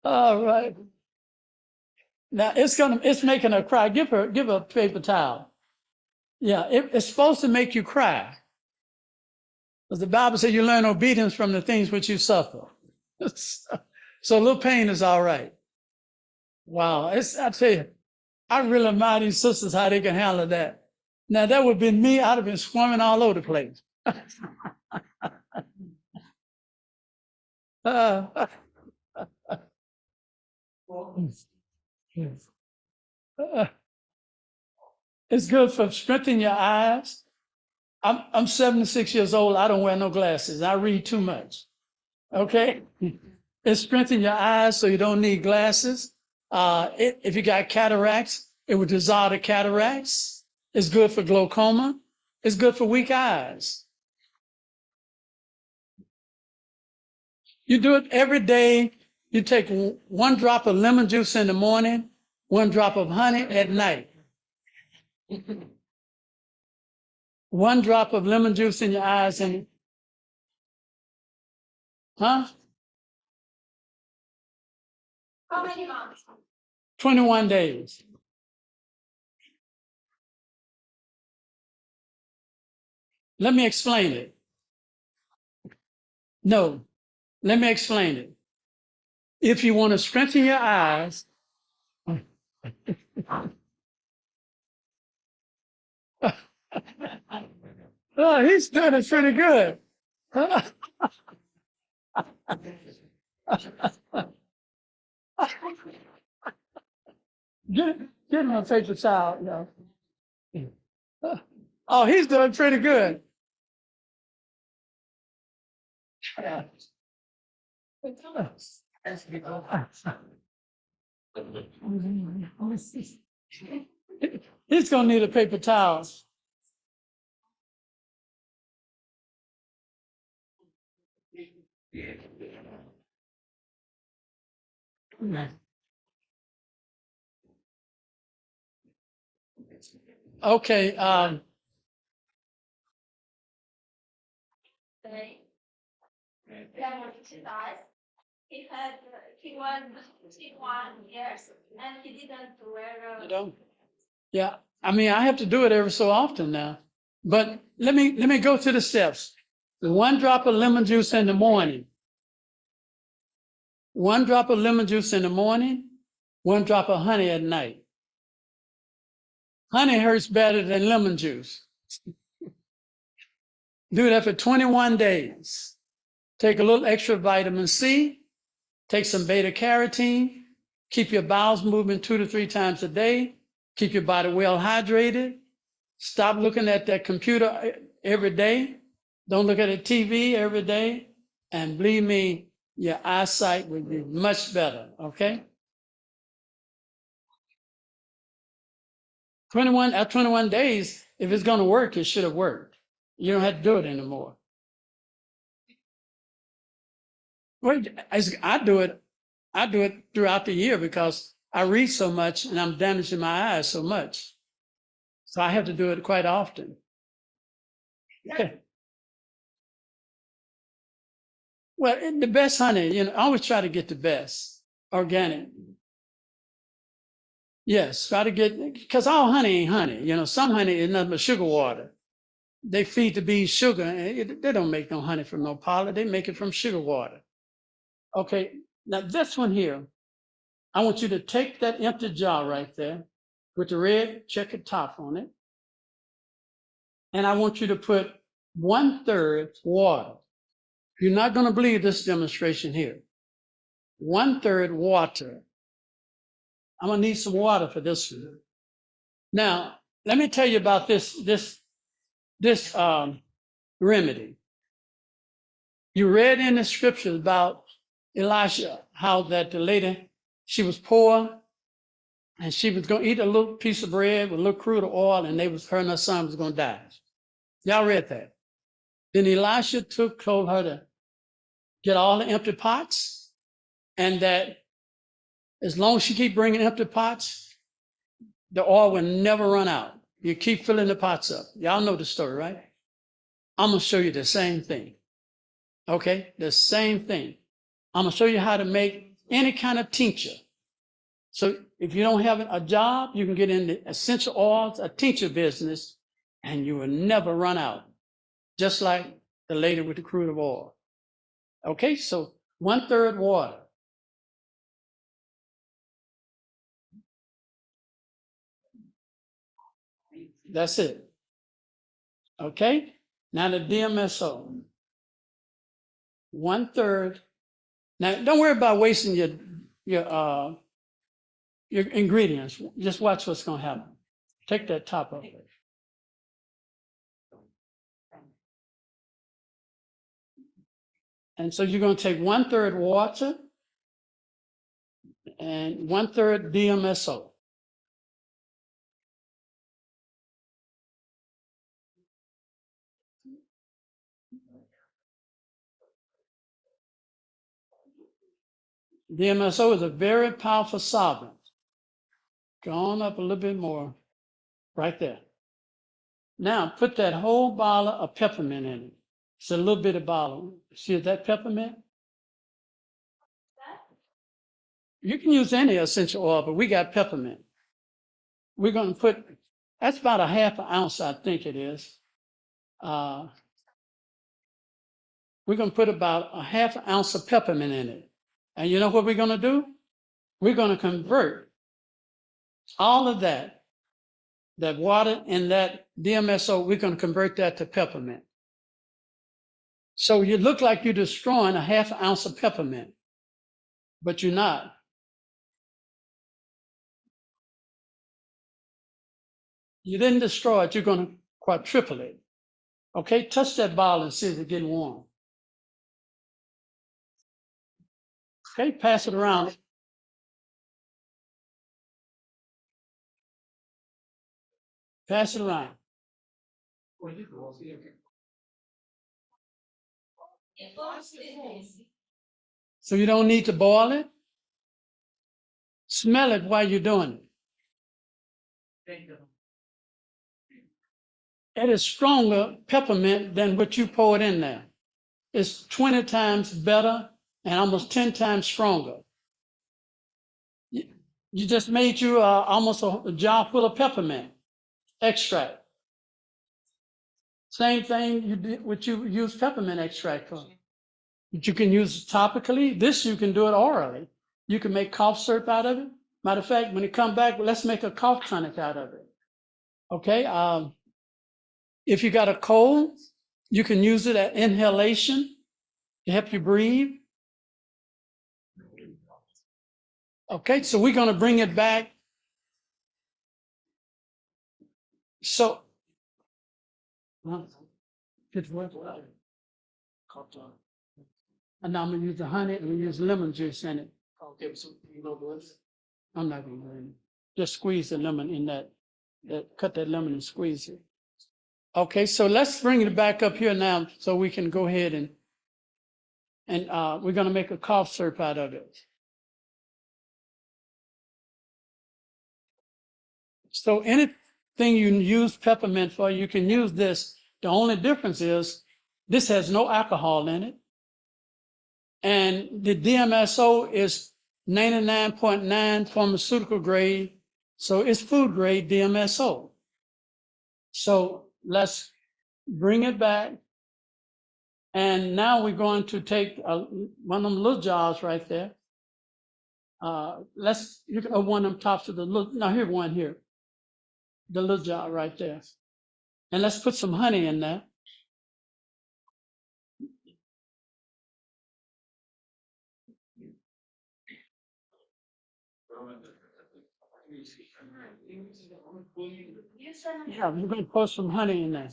All right. Now it's making her cry. Give her a paper towel. Yeah, it's supposed to make you cry. Because the Bible says you learn obedience from the things which you suffer. So a little pain is all right. Wow. I tell you, I really admire these sisters how they can handle that. Now that would have been me. I'd have been swimming all over the place. Uh, it's good for strengthening your eyes. I'm 76 years old. I don't wear no glasses. I read too much. Okay. It strengthens your eyes so you don't need glasses. If you got cataracts, it would dissolve the cataracts. It's good for glaucoma. It's good for weak eyes. You do it every day. You take one drop of lemon juice in the morning, one drop of honey at night. One drop of lemon juice in your eyes and, huh? How many months? 21 days. Let me explain it. No, let me explain it. If you want to strengthen your eyes, oh, he's doing it pretty good. Get him a paper towel, you know. Oh, he's doing pretty good. He's gonna need a paper towel. Okay, He was 51 years and he didn't wear you don't? Yeah, I mean, I have to do it every so often now. But let me go through the steps. One drop of lemon juice in the morning. One drop of lemon juice in the morning, one drop of honey at night. Honey hurts better than lemon juice. Do that for 21 days. Take a little extra vitamin C, take some beta carotene, keep your bowels moving 2 to 3 times a day, keep your body well hydrated. Stop looking at that computer every day. Don't look at the TV every day. And believe me, your eyesight will be much better, okay? 21 days, if it's going to work, it should have worked. You don't have to do it anymore. Well, I do it throughout the year because I read so much and I'm damaging my eyes so much. So I have to do it quite often. Yeah. Well, the best honey, I always try to get the best organic. Yes, try to get, because all honey ain't honey. Some honey is nothing but sugar water. They feed the bees sugar. And they don't make no honey from no pollen. They make it from sugar water. Okay, now this one here, I want you to take that empty jar right there with the red checkered top on it. And I want you to put 1/3 water. You're not going to believe this demonstration here. 1/3 water. I'm going to need some water for this one. Now, let me tell you about this remedy. You read in the scriptures about Elisha, how that the lady, she was poor and she was going to eat a little piece of bread with a little crude of oil, and her and her son was going to die. Y'all read that. Then Elisha told her to get all the empty pots, and that as long as she keep bringing empty pots, the oil will never run out. You keep filling the pots up. Y'all know the story, right? I'm going to show you the same thing. Okay? The same thing. I'm going to show you how to make any kind of tincture. So if you don't have a job, you can get in the essential oils, a tincture business, and you will never run out. Just like the lady with the crude of oil. Okay, so 1/3 water. That's it. Okay, now the DMSO, 1/3. Now, don't worry about wasting your ingredients. Just watch what's going to happen. Take that top of it. And so you're going to take 1/3 water and 1/3 DMSO. DMSO is a very powerful solvent. Go on up a little bit more, right there. Now put that whole bottle of peppermint in it. It's a little bit of bottle. See that peppermint? You can use any essential oil, but we got peppermint. We're going to put, that's about a 1/2 ounce, I think it is. We're going to put about a 1/2 ounce of peppermint in it. And you know what we're going to do? We're going to convert all of that water and that DMSO, we're going to convert that to peppermint. So you look like you're destroying a 1/2 ounce of peppermint, but you're not. You didn't destroy it, you're going to quadruple it. Okay, touch that bottle and see if it's getting warm. Okay, pass it around. Pass it around. So you don't need to boil it. Smell it while you're doing it. It is stronger peppermint than what you poured in there. It's 20 times better and almost 10 times stronger. You just made you almost a jar full of peppermint extract. Same thing you did what you use peppermint extract for. But you can use it topically. This you can do it orally. You can make cough syrup out of it. Matter of fact, when it come back, let's make a cough tonic out of it. Okay. If you got a cold, you can use it at inhalation to help you breathe. Okay, so we're going to bring it back. So, it's what? And now I'm going to use the honey and we use lemon juice in it. I'm not going to do it. Just squeeze the lemon in that, cut that lemon and squeeze it. Okay, so let's bring it back up here now so we can go ahead and we're going to make a cough syrup out of it. So anything you use peppermint for, you can use this. The only difference is this has no alcohol in it. And the DMSO is 99.9 pharmaceutical grade. So it's food grade DMSO. So let's bring it back. And now we're going to take one of them little jars right there. You can open one of them tops of the little, now here's one here. The little jar right there. And let's put some honey in there. Yeah, we're going to pour some honey in there.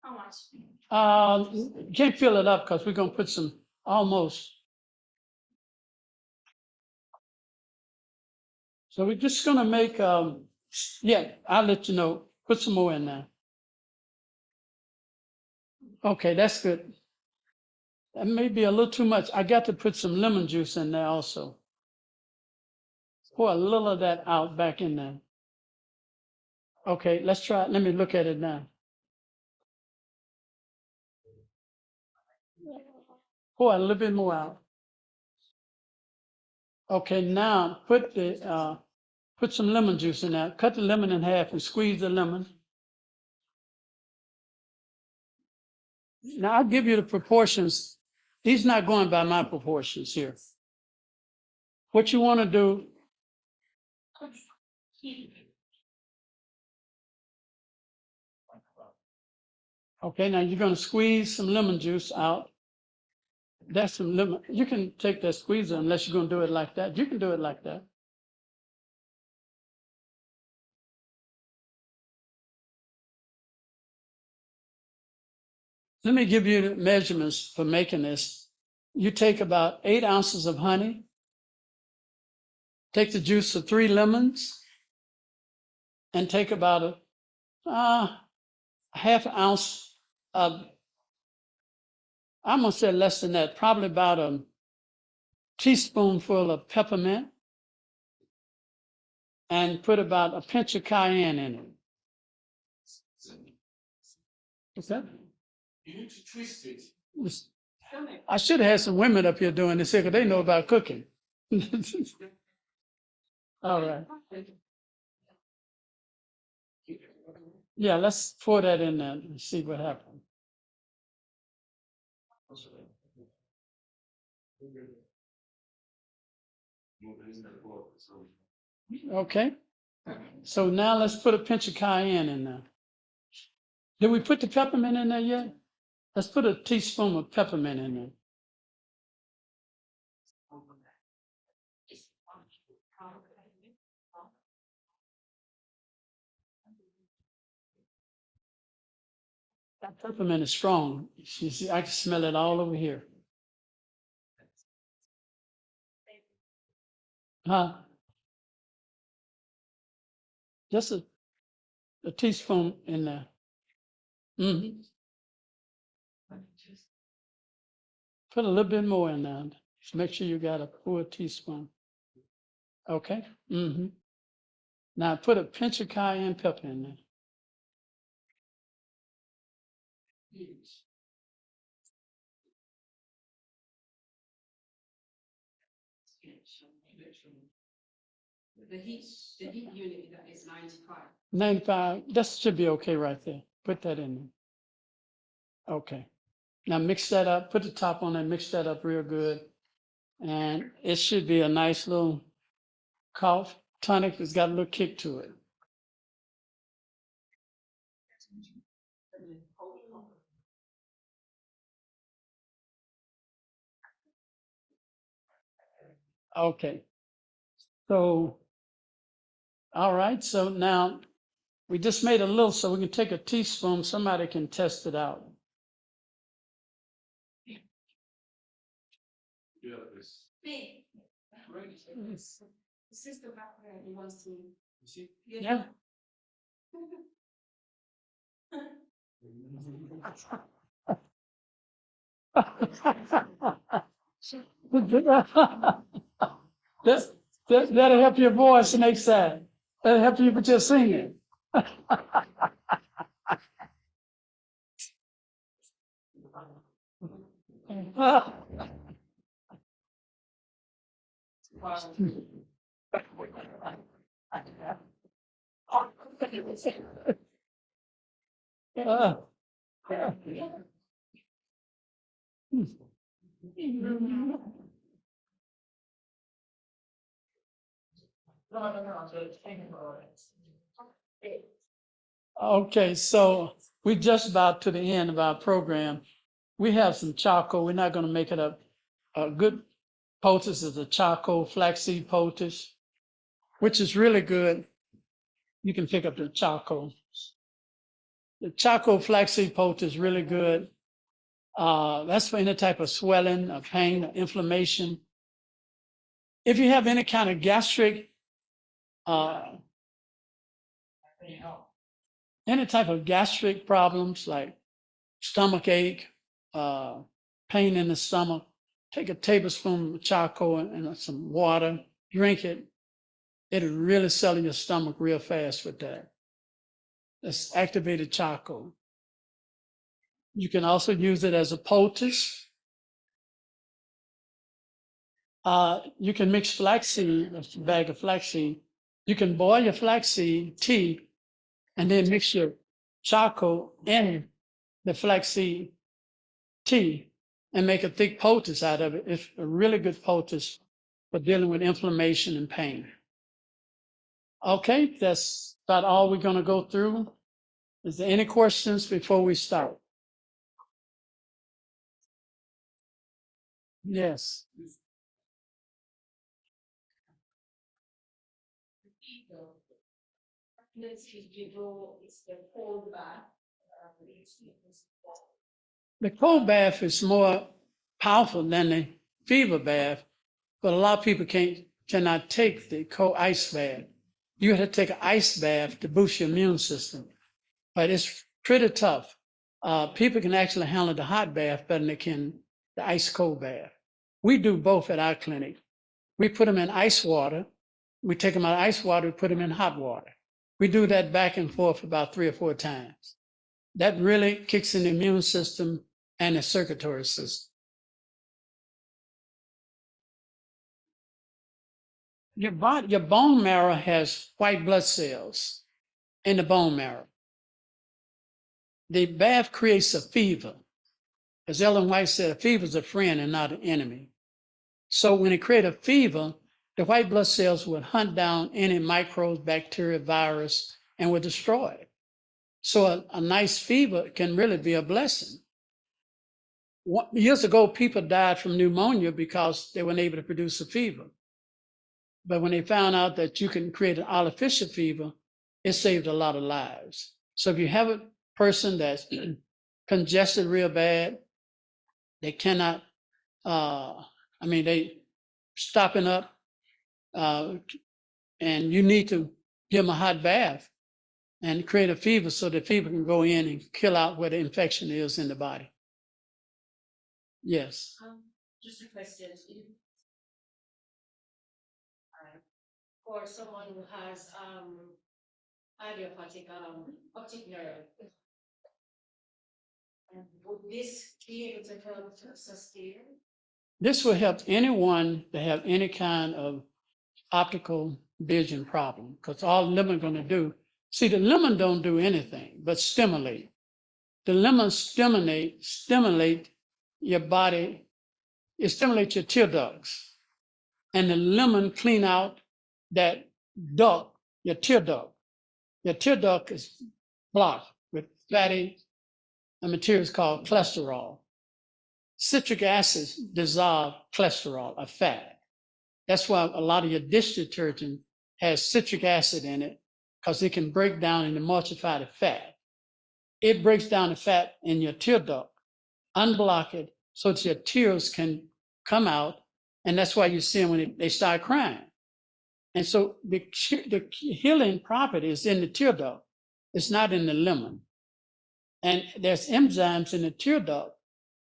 How much? Can't fill it up because we're going to put some almost. So we're just going to make, yeah, I'll let you know. Put some more in there. Okay, that's good. That may be a little too much. I got to put some lemon juice in there also. Pour a little of that out back in there. Okay, let's try it. Let me look at it now. Pour a little bit more out. Okay, now put some lemon juice in there. Cut the lemon in half and squeeze the lemon. Now I'll give you the proportions. These not going by my proportions here. What you want to do, Okay, now you're going to squeeze some lemon juice out. That's some lemon. You can take that squeezer unless you're going to do it like that. You can do it like that. Let me give you the measurements for making this. You take about 8 ounces of honey. Take the juice of 3 lemons and take about a half ounce of, I'm going to say less than that, probably about a teaspoonful of peppermint, and put about a pinch of cayenne in it. What's that? You need to twist it. I should have had some women up here doing this here because they know about cooking. All right. Yeah, let's pour that in there and see what happens. Okay. So now let's put a pinch of cayenne in there. Did we put the peppermint in there yet? Let's put a teaspoon of peppermint in there. That peppermint is strong. You see, I can smell it all over here. Huh? Just a teaspoon in there. Mm-hmm. Put a little bit more in there. Just make sure you got a full teaspoon. Okay. Mm-hmm. Now put a pinch of cayenne pepper in there. The heat unit is 95. 95. That should be okay right there. Put that in there. Okay. Now mix that up. Put the top on there. Mix that up real good. And it should be a nice little cough tonic that's got a little kick to it. Okay. So, all right. So now we just made a little, so we can take a teaspoon. Somebody can test it out. Me. This is the background he wants to. Yeah. That'll help your voice next time. That'll help you with your singing. Okay, so we're just about to the end of our program. We have some charcoal. We're not going to make it up. A good poultice is a charcoal flaxseed poultice, which is really good. You can pick up the charcoal. The charcoal flaxseed poultice is really good. That's for any type of swelling, of pain, or inflammation. If you have any kind of gastric, any type of gastric problems like stomach ache, pain in the stomach, take a tablespoon of charcoal and some water, drink it. It'll really settle your stomach real fast with that. That's activated charcoal. You can also use it as a poultice. You can mix flaxseed, a bag of flaxseed. You can boil your flaxseed tea and then mix your charcoal in the flaxseed tea and make a thick poultice out of it. It's a really good poultice for dealing with inflammation and pain. Okay, that's about all we're going to go through. Is there any questions before we start? Yes. The cold bath is more powerful than the fever bath, but a lot of people cannot take the cold ice bath. You have to take an ice bath to boost your immune system, but it's pretty tough. People can actually handle the hot bath better than they can the ice cold bath. We do both at our clinic. We put them in ice water. We take them out of ice water, we put them in hot water. We do that back and forth about 3 or 4 times. That really kicks in the immune system and the circulatory system. Your bone marrow has white blood cells in the bone marrow. The bath creates a fever. As Ellen White said, a fever is a friend and not an enemy. So when it creates a fever, the white blood cells would hunt down any microbes, bacteria, virus, and would destroy it. So a nice fever can really be a blessing. Years ago, people died from pneumonia because they weren't able to produce a fever. But when they found out that you can create an artificial fever, it saved a lot of lives. So if you have a person that's congested real bad, they cannot, they stopping up, and you need to give them a hot bath and create a fever so the fever can go in and kill out where the infection is in the body. Yes. Just a question. For someone who has idiopathic optic nerve, would this be able to help to sustain? This will help anyone that have any kind of optical vision problem, because all lemon going to do, see, the lemon don't do anything but stimulate. The lemon stimulate your body, it stimulates your tear ducts, and the lemon clean out that duct, your tear duct. Your tear duct is blocked with fatty materials called cholesterol. Citric acids dissolve cholesterol, a fat. That's why a lot of your dish detergent has citric acid in it, because it can break down and emulsify the fat. It breaks down the fat in your tear duct, unblock it so that your tears can come out. And that's why you see them when they start crying. And so the healing property is in the tear duct. It's not in the lemon. And there's enzymes in the tear duct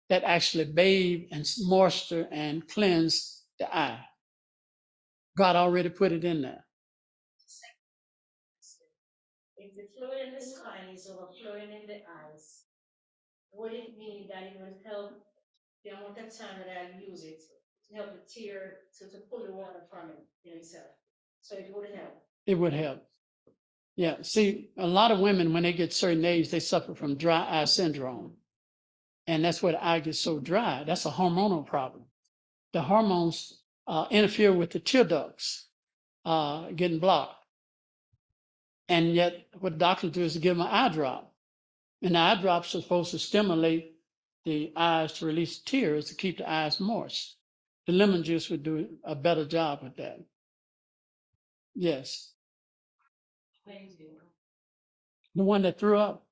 that actually bathe and moisture and cleanse the eye. God already put it in there. If the fluid in the spine is overflowing in the eyes, would it mean that it will help the amount of time that I use it to help the tear to pull the water from it in itself? So it would help. It would help. Yeah. See, a lot of women, when they get certain age, they suffer from dry eye syndrome. And that's where the eye gets so dry. That's a hormonal problem. The hormones interfere with the tear ducts getting blocked. And yet, what doctors do is give them an eye drop. And the eye drops are supposed to stimulate the eyes to release tears to keep the eyes moist. The lemon juice would do a better job with that. Yes. Thank you. The one that threw up.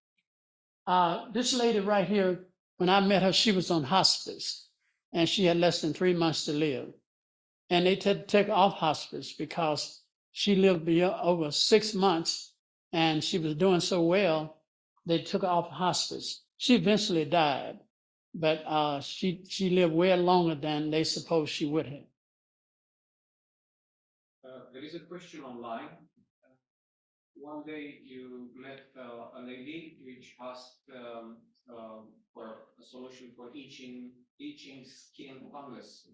This lady right here, when I met her, she was on hospice and she had less than 3 months to live. And they had to take her off hospice because she lived over 6 months and she was doing so well, they took her off hospice. She eventually died, but she lived way longer than they supposed she would have. There is a question online. One day you met a lady which asked for a solution for itching skin fungus,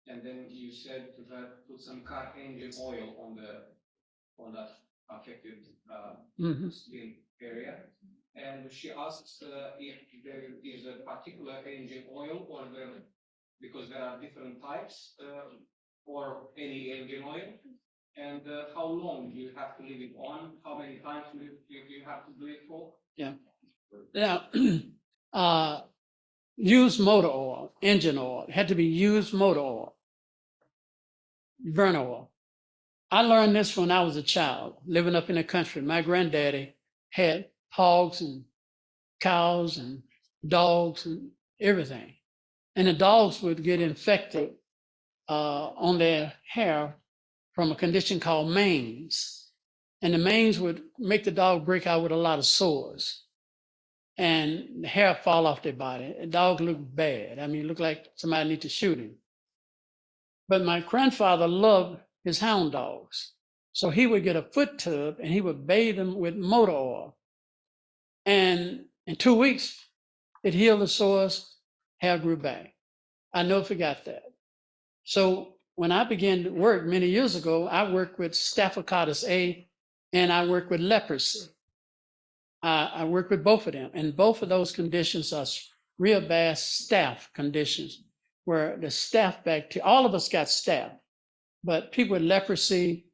and then you said to her put some car engine oil on that affected skin area, and she asks if there is a particular engine oil or because there are different types or any engine oil. And how long do you have to leave it on? How many times do you have to do it for? Yeah. Yeah. used motor oil, engine oil. It had to be used motor oil, burn oil. I learned this when I was a child, living up in the country. My granddaddy had hogs and cows and dogs and everything. And the dogs would get infected on their hair from a condition called mange. And the mange would make the dog break out with a lot of sores. And the hair fall off their body. The dog looked bad. I mean, it looked like somebody need to shoot him. But my grandfather loved his hound dogs. So he would get a foot tub and he would bathe them with motor oil. And in 2 weeks, it healed the sores, hair grew back. I never forgot that. So when I began to work many years ago, I worked with Staphylococcus A and I worked with leprosy. I work with both of them, and both of those conditions are real bad staph conditions, where the staph bacteria, all of us got staph, but people with leprosy,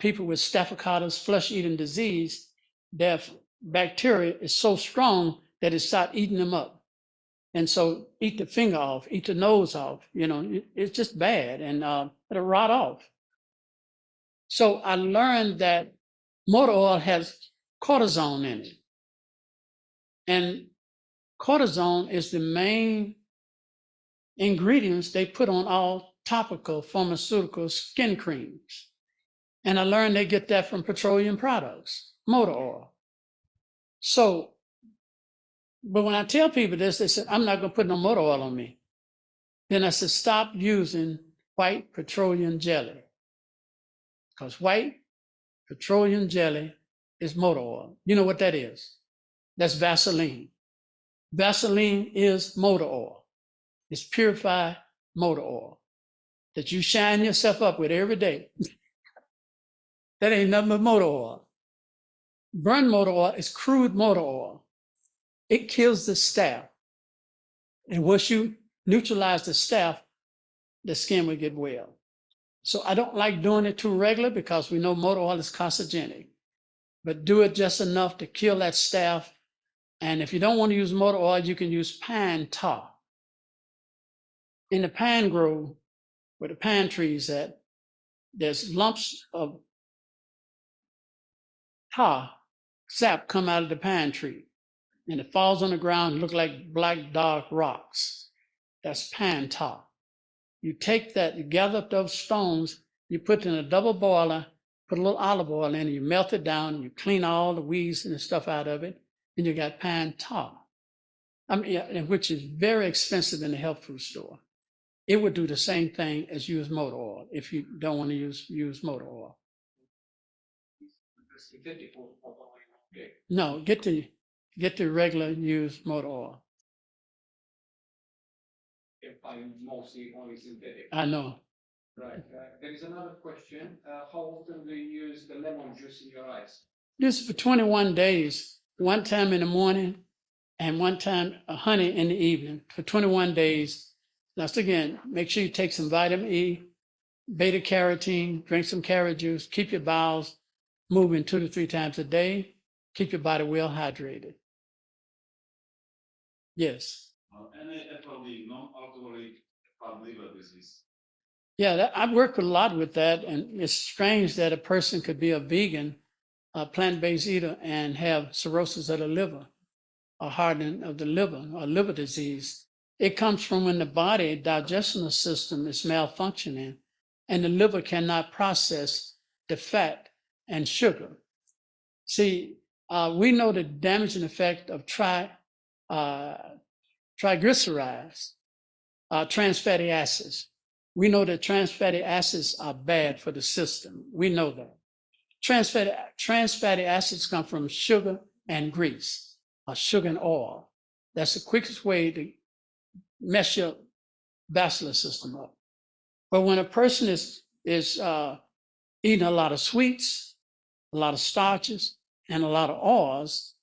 people with staphylococcus, flesh-eating disease, their bacteria is so strong that it start eating them up. And so eat the finger off, eat the nose off, it's just bad, and it'll rot off. So I learned that motor oil has cortisone in it. And cortisone is the main ingredients they put on all topical pharmaceutical skin creams. And I learned they get that from petroleum products, motor oil. So, but when I tell people this, they say, I'm not going to put no motor oil on me. Then I said, stop using white petroleum jelly. Because white petroleum jelly is motor oil. You know what that is? That's Vaseline. Vaseline is motor oil. It's purified motor oil that you shine yourself up with every day. That ain't nothing but motor oil. Burn motor oil is crude motor oil. It kills the staph. And once you neutralize the staph, the skin will get well. So I don't like doing it too regular because we know motor oil is carcinogenic. But do it just enough to kill that staph. And if you don't want to use motor oil, you can use pine tar. In the pine grove, where the pine trees at, there's lumps of tar, sap come out of the pine tree, and it falls on the ground and look like black dark rocks. That's pine tar. You take that, you gather up those stones, you put it in a double boiler, put a little olive oil in it, you melt it down, and you clean all the weeds and stuff out of it, and you got pine tar. Which is very expensive in the health food store. It would do the same thing as use motor oil if you don't want to use motor oil. No, get the regular used motor oil. If I'm mostly only synthetic. I know. Right. There is another question. How often do you use the lemon juice in your eyes? This is for 21 days, one time in the morning and one time honey in the evening for 21 days. Now, again, make sure you take some vitamin E, beta carotene, drink some carrot juice, keep your bowels moving 2 to 3 times a day, keep your body well hydrated. Yes. Any FLD, non-alcoholic fatty liver disease. Yeah, I've worked a lot with that, and it's strange that a person could be a vegan, a plant-based eater, and have cirrhosis of the liver, or hardening of the liver, or liver disease. It comes from when the body digestional system is malfunctioning, and the liver cannot process the fat and sugar. See, we know the damaging effect of triglycerides, trans fatty acids. We know that trans fatty acids are bad for the system. We know that. Trans fatty acids come from sugar and grease, or sugar and oil. That's the quickest way to mess your vascular system up. But when a person is eating a lot of sweets, a lot of starches, and a lot of oils,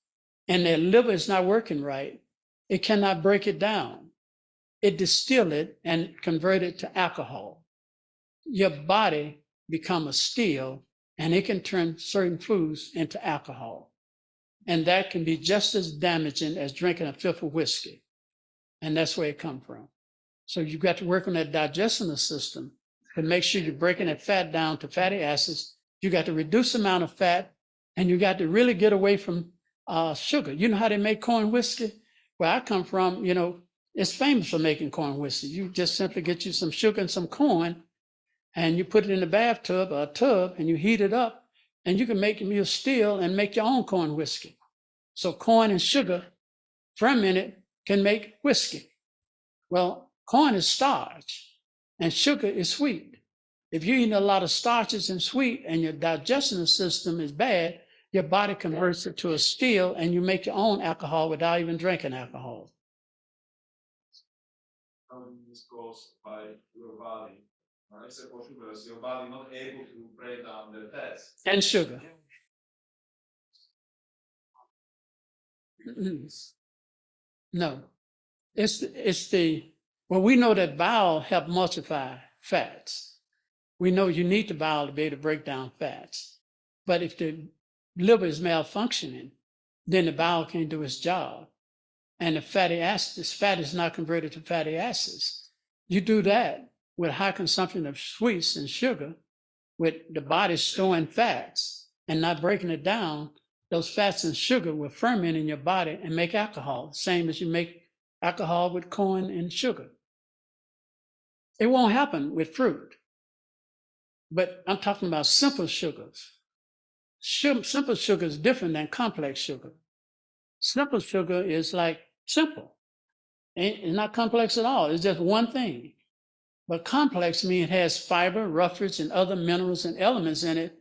and their liver is not working right, it cannot break it down. It distill it and convert it to alcohol. Your body become a still, and it can turn certain foods into alcohol. And that can be just as damaging as drinking a fifth of whiskey. And that's where it comes from. So you've got to work on that digestive system to make sure you're breaking that fat down to fatty acids. You got to reduce the amount of fat, and you got to really get away from sugar. You know how they make corn whiskey? Where I come from, it's famous for making corn whiskey. You just simply get you some sugar and some corn, and you put it in a bathtub or a tub, and you heat it up, and you can make you still and make your own corn whiskey. So corn and sugar fermented can make whiskey. Well, corn is starch and sugar is sweet. If you're eating a lot of starches and sweet and your digestive system is bad, your body converts it to a still and you make your own alcohol without even drinking alcohol. This goes by your body. Except for sugar, is your body not able to break down the fats? And sugar. No. Well, we know that bowel help emulsify fats. We know you need the bowel to be able to break down fats. But if the liver is malfunctioning, then the bowel can't do its job. And the fatty acids, fat is not converted to fatty acids. You do that with high consumption of sweets and sugar, with the body storing fats and not breaking it down, those fats and sugar will ferment in your body and make alcohol, same as you make alcohol with corn and sugar. It won't happen with fruit. But I'm talking about simple sugars. Simple sugar is different than complex sugar. Simple sugar is like simple. It's not complex at all. It's just one thing. But complex means it has fiber, roughage, and other minerals and elements in it.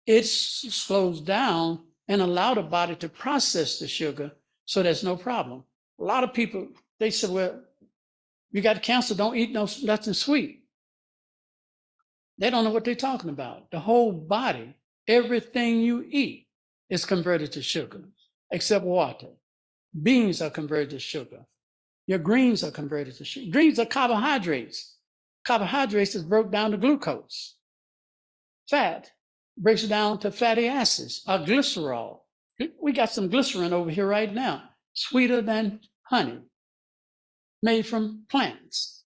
It slows down and allow the body to process the sugar so there's no problem. A lot of people, they say, well, you got cancer, don't eat nothing sweet. They don't know what they're talking about. The whole body, everything you eat is converted to sugar, except water. Beans are converted to sugar. Your greens are converted to sugar. Greens are carbohydrates. Carbohydrates is broke down to glucose. Fat breaks it down to fatty acids or glycerol. We got some glycerin over here right now, sweeter than honey, made from plants.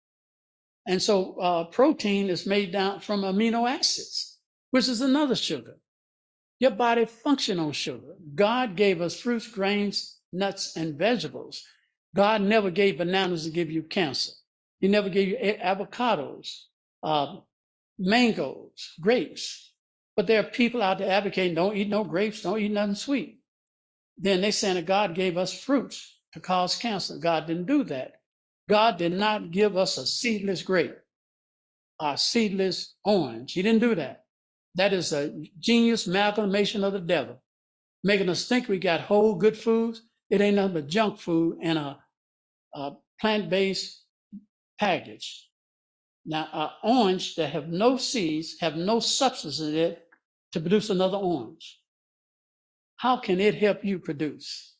And so protein is made down from amino acids, which is another sugar. Your body functions on sugar. God gave us fruits, grains, nuts, and vegetables. God never gave bananas to give you cancer. He never gave you avocados, mangoes, grapes. But there are people out there advocating, don't eat no grapes, don't eat nothing sweet. Then they're saying that God gave us fruits to cause cancer. God didn't do that. God did not give us a seedless grape, a seedless orange. He didn't do that. That is a genius amalgamation of the devil, making us think we got whole good foods. It ain't nothing but junk food and a plant-based package. Now, an orange that have no seeds, have no substance in it to produce another orange. How can it help you produce?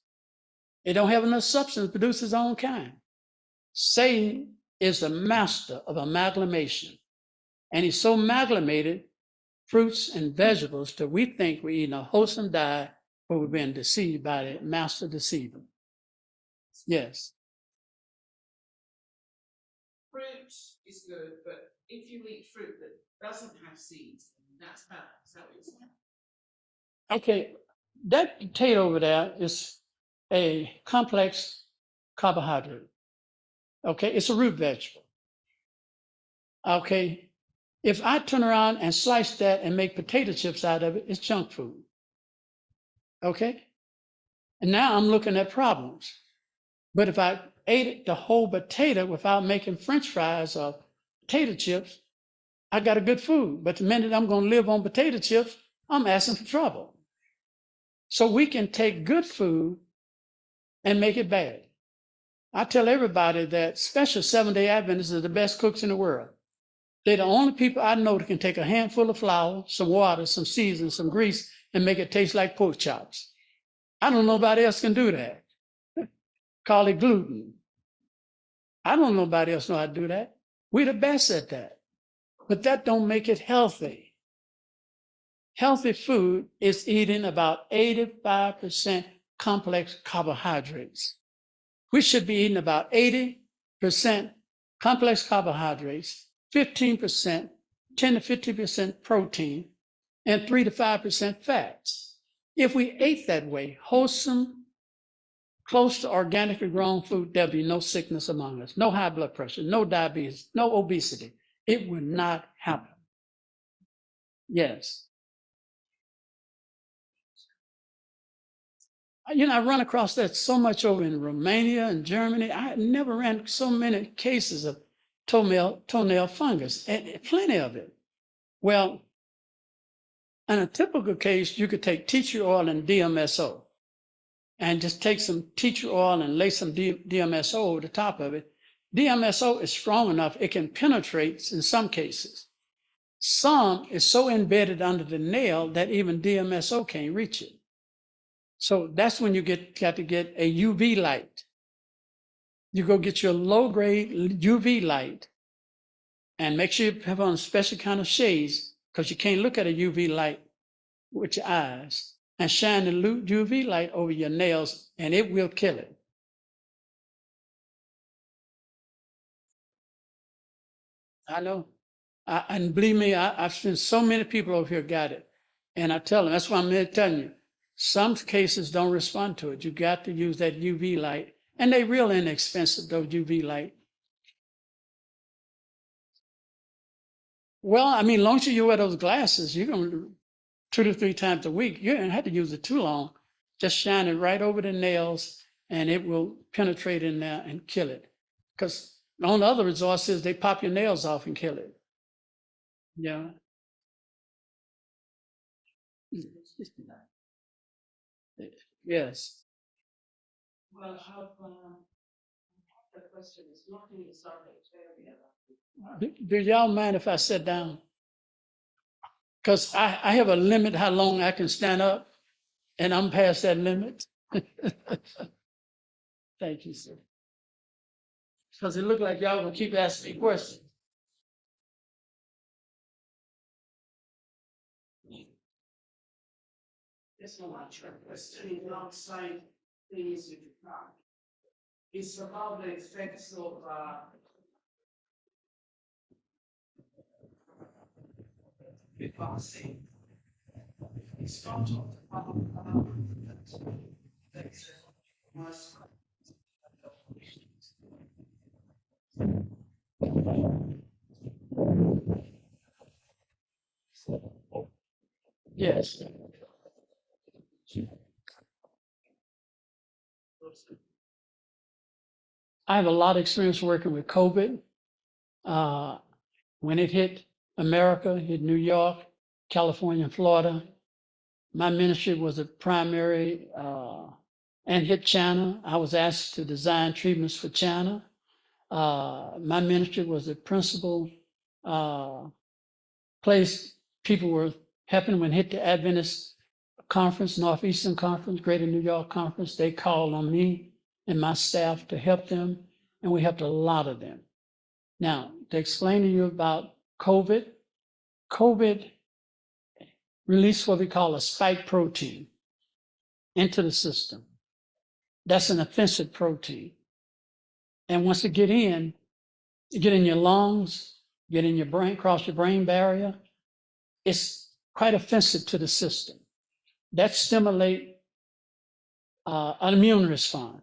It don't have enough substance to produce its own kind. Satan is the master of amalgamation. And he's so amalgamated fruits and vegetables that we think we're eating a wholesome diet, but we've been deceived by the master deceiver. Yes. Fruit is good, but if you eat fruit that doesn't have seeds, that's bad. Is that what you're saying? Okay, that potato over there is a complex carbohydrate. Okay, it's a root vegetable. Okay, if I turn around and slice that and make potato chips out of it, it's junk food. Okay, and now I'm looking at problems. But if I ate the whole potato without making French fries or potato chips, I got a good food. But the minute I'm going to live on potato chips, I'm asking for trouble. So we can take good food and make it bad. I tell everybody that special Seventh-day Adventists are the best cooks in the world. They're the only people I know that can take a handful of flour, some water, some seasoning, some grease, and make it taste like pork chops. I don't know nobody else can do that. Call it gluten. I don't know nobody else know how to do that. We're the best at that. But that don't make it healthy. Healthy food is eating about 85% complex carbohydrates. We should be eating about 80 complex carbohydrates, 15%, 10 to 50% protein, and 3 to 5% fats. If we ate that way, wholesome, close to organically grown food, there'll be no sickness among us, no high blood pressure, no diabetes, no obesity. It would not happen. Yes. I run across that so much over in Romania and Germany. I never ran so many cases of toenail fungus, and plenty of it. Well, in a typical case, you could take tea tree oil and DMSO and just take some tea tree oil and lay some DMSO over the top of it. DMSO is strong enough, it can penetrate in some cases. Some is so embedded under the nail that even DMSO can't reach it. So that's when you got to get a UV light. You go get your low-grade UV light and make sure you have on a special kind of shades because you can't look at a UV light with your eyes, and shine the UV light over your nails and it will kill it. I know. And believe me, I've seen so many people over here got it. And I tell them, that's why I'm here telling you, some cases don't respond to it. You got to use that UV light. And they real inexpensive, those UV light. Well, I mean, as long as you wear those glasses, you're going to 2 to 3 times a week. You don't have to use it too long. Just shine it right over the nails and it will penetrate in there and kill it. Because on the other resources, they pop your nails off and kill it. Yeah. Yes. Well, the question is looking at something area. Do y'all mind if I sit down? Because I have a limit how long I can stand up, and I'm past that limit. Thank you, sir. Because it looked like y'all gonna keep asking me questions. It's not a question alongside things you can't. It's about the effects of the vaccine. It's not about that must. Yes. I have a lot of experience working with COVID. When it hit America, hit New York, California, and Florida, my ministry was a primary and hit China. I was asked to design treatments for China. My ministry was the principal place people were helping when hit the Adventist conference, Northeastern Conference, Greater New York Conference. They called on me and my staff to help them, and we helped a lot of them. Now, to explain to you about COVID released what we call a spike protein into the system. That's an offensive protein. And once it get in your lungs, get in your brain, cross your brain barrier, it's quite offensive to the system. That stimulates an immune response.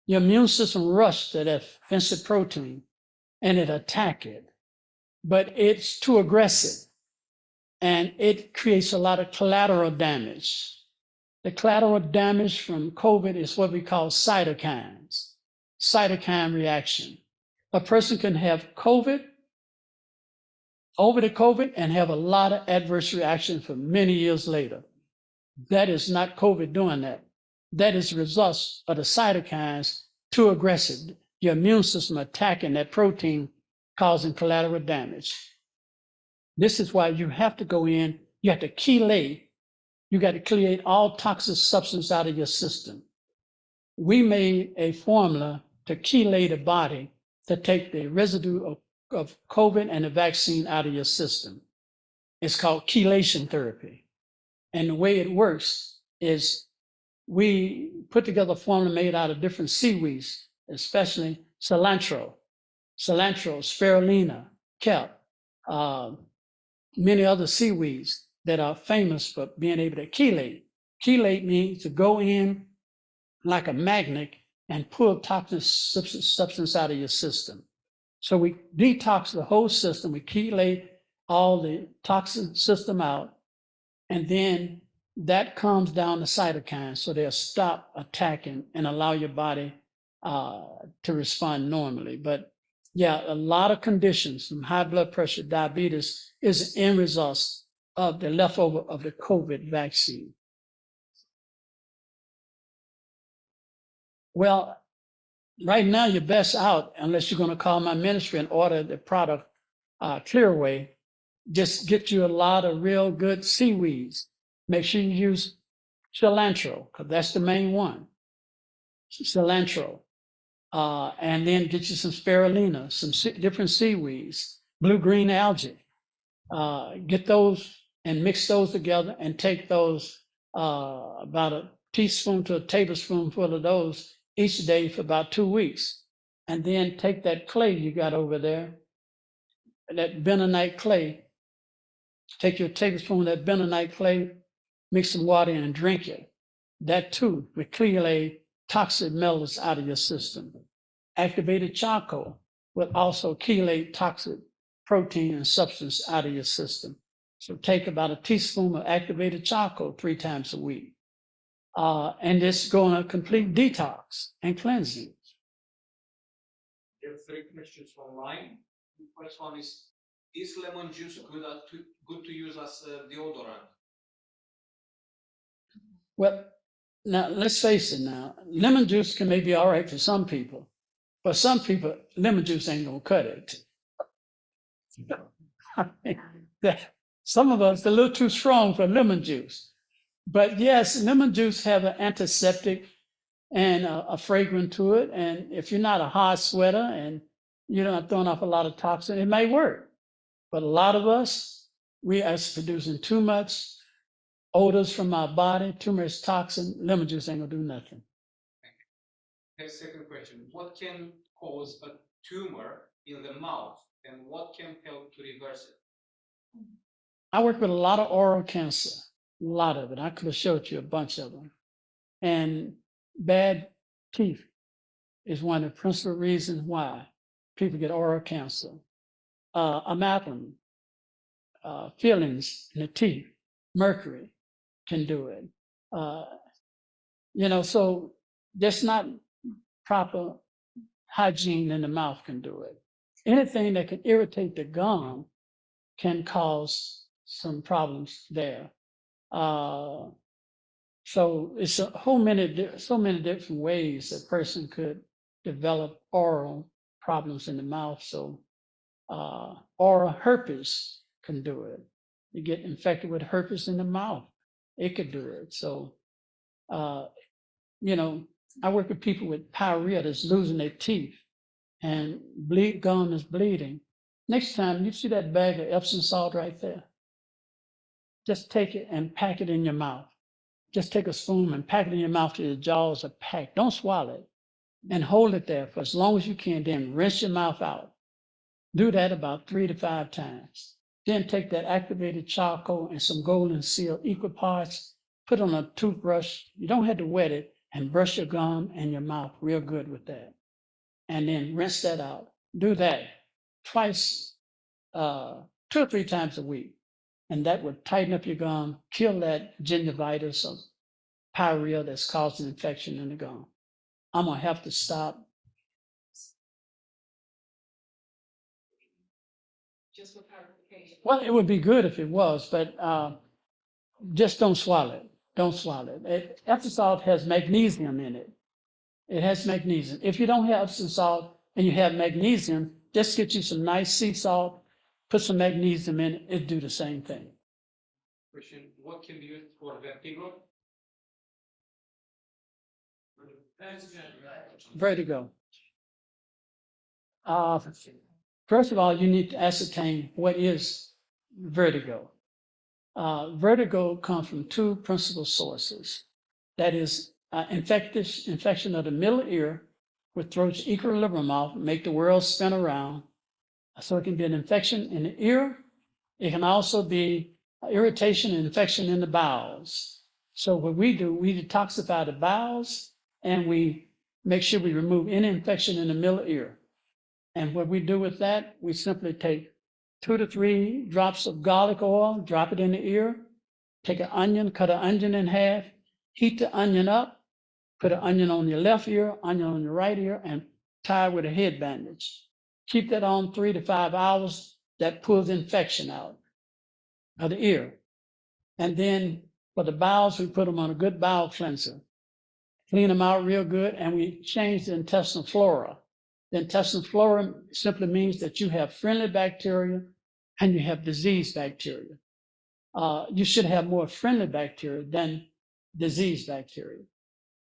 Your immune system rushes to that offensive protein and it attacks it. But it's too aggressive and it creates a lot of collateral damage. The collateral damage from COVID is what we call cytokines, cytokine reaction. A person can have COVID, over the COVID, and have a lot of adverse reactions for many years later. That is not COVID doing that. That is the result of the cytokines too aggressive. Your immune system attacking that protein, causing collateral damage. This is why you have to go in, you have to chelate. You got to clear all toxic substance out of your system. We made a formula to chelate the body to take the residue of COVID and the vaccine out of your system. It's called chelation therapy. And the way it works is we put together a formula made out of different seaweeds, especially cilantro. cilantro, spirulina, kelp, uh, many other seaweeds that are famous for being able to chelate. Chelate means to go in like a magnet and pull toxic substance out of your system. So we detox the whole system. We chelate all the toxin system out, and then that calms down the cytokines, so they'll stop attacking and allow your body to respond normally. But yeah, a lot of conditions from high blood pressure, diabetes is an end result of the leftover of the COVID vaccine. Well, right now you're best out unless you're going to call my ministry and order the product Clearway. Just get you a lot of real good seaweeds. Make sure you use cilantro, because that's the main one. Cilantro. And then get you some spirulina, some different seaweeds, blue-green algae. Get those and mix those together and take those about a teaspoon to a tablespoonful of those each day for about 2 weeks. And then take that clay you got over there, that bentonite clay, take your tablespoon of that bentonite clay, mix some water in and drink it. That too will clear toxic metals out of your system. Activated charcoal will also chelate toxic protein and substance out of your system. So take about a teaspoon of activated charcoal 3 times a week. And just go on a complete detox and cleansing. We have 3 questions online. The first one is lemon juice good to use as a deodorant? Well, now let's face it now, lemon juice can maybe be all right for some people. For some people, lemon juice ain't gonna cut it. Some of us are a little too strong for lemon juice. But yes, lemon juice have an antiseptic and a fragrance to it. And if you're not a hard sweater and you're not throwing off a lot of toxin, it may work. But a lot of us, we are producing too much odors from our body, too much toxin. Lemon juice ain't gonna do nothing. Okay, second question. What can cause a tumor in the mouth and what can help to reverse it? I work with a lot of oral cancer, a lot of it. I could have showed you a bunch of them. And bad teeth is one of the principal reasons why people get oral cancer. Amalgam, fillings in the teeth, mercury can do it. So that's not proper hygiene in the mouth can do it. Anything that can irritate the gum can cause some problems there. So it's so many different ways a person could develop oral problems in the mouth. So oral herpes can do it. You get infected with herpes in the mouth, it could do it. So, I work with people with pyorrhea that's losing their teeth and gum is bleeding. Next time you see that bag of Epsom salt right there, just take it and pack it in your mouth. Just take a spoon and pack it in your mouth till your jaws are packed. Don't swallow it. And hold it there for as long as you can. Then rinse your mouth out. Do that about 3 to 5 times. Then take that activated charcoal and some golden seal, equal parts, put on a toothbrush. You don't have to wet it, and brush your gum and your mouth real good with that. And then rinse that out. Do that twice, 2 or 3 times a week. And that would tighten up your gum, kill that gingivitis or pyorrhea that's causing infection in the gum. I'm gonna have to stop. Just for clarification. Well, it would be good if it was, but just don't swallow it. Don't swallow it. Epsom salt has magnesium in it. It has magnesium. If you don't have Epsom salt and you have magnesium, just get you some nice sea salt, put some magnesium in it, it'd do the same thing. Question, what can be used for vertigo? Vertigo. First of all, you need to ascertain what is vertigo. Vertigo comes from 2 principal sources. That is infection of the middle ear which throws equilibrium off, make the world spin around. So it can be an infection in the ear. It can also be irritation and infection in the bowels. So what we do, we detoxify the bowels and we make sure we remove any infection in the middle ear. And what we do with that, we simply take 2 to 3 drops of garlic oil, drop it in the ear, take an onion, cut an onion in half, heat the onion up, put an onion on your left ear, onion on your right ear, and tie it with a head bandage. Keep that on 3 to 5 hours. That pulls infection out of the ear. And then for the bowels, we put them on a good bowel cleanser. Clean them out real good, and we change the intestinal flora. The intestinal flora simply means that you have friendly bacteria and you have disease bacteria. You should have more friendly bacteria than disease bacteria.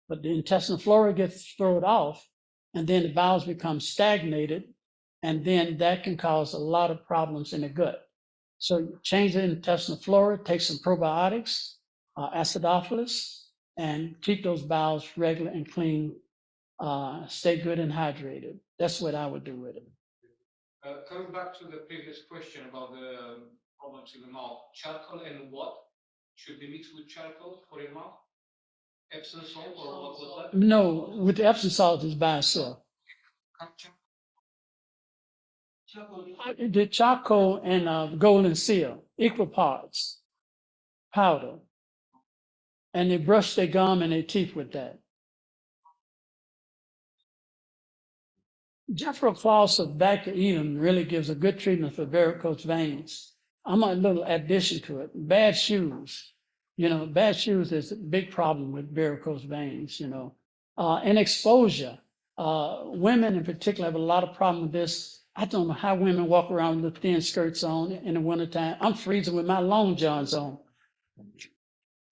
But the intestinal flora gets thrown off, and then the bowels become stagnated, and then that can cause a lot of problems in the gut. So change the intestinal flora, take some probiotics, acidophilus, and keep those bowels regular and clean. Stay good and hydrated. That's what I would do with it. Coming back to the previous question about the problems in the mouth, charcoal and what should be mixed with charcoal for your mouth? Epsom salt or what was that? No, with the Epsom salt is by itself. The charcoal and golden seal, equal parts, powder. And they brush their gum and their teeth with that. Jeffro Klaus of Back to Eden really gives a good treatment for varicose veins. I'm a little addition to it. Bad shoes. Bad shoes is a big problem with varicose veins, and exposure. Women in particular have a lot of problem with this. I don't know how women walk around with thin skirts on in the wintertime. I'm freezing with my long johns on.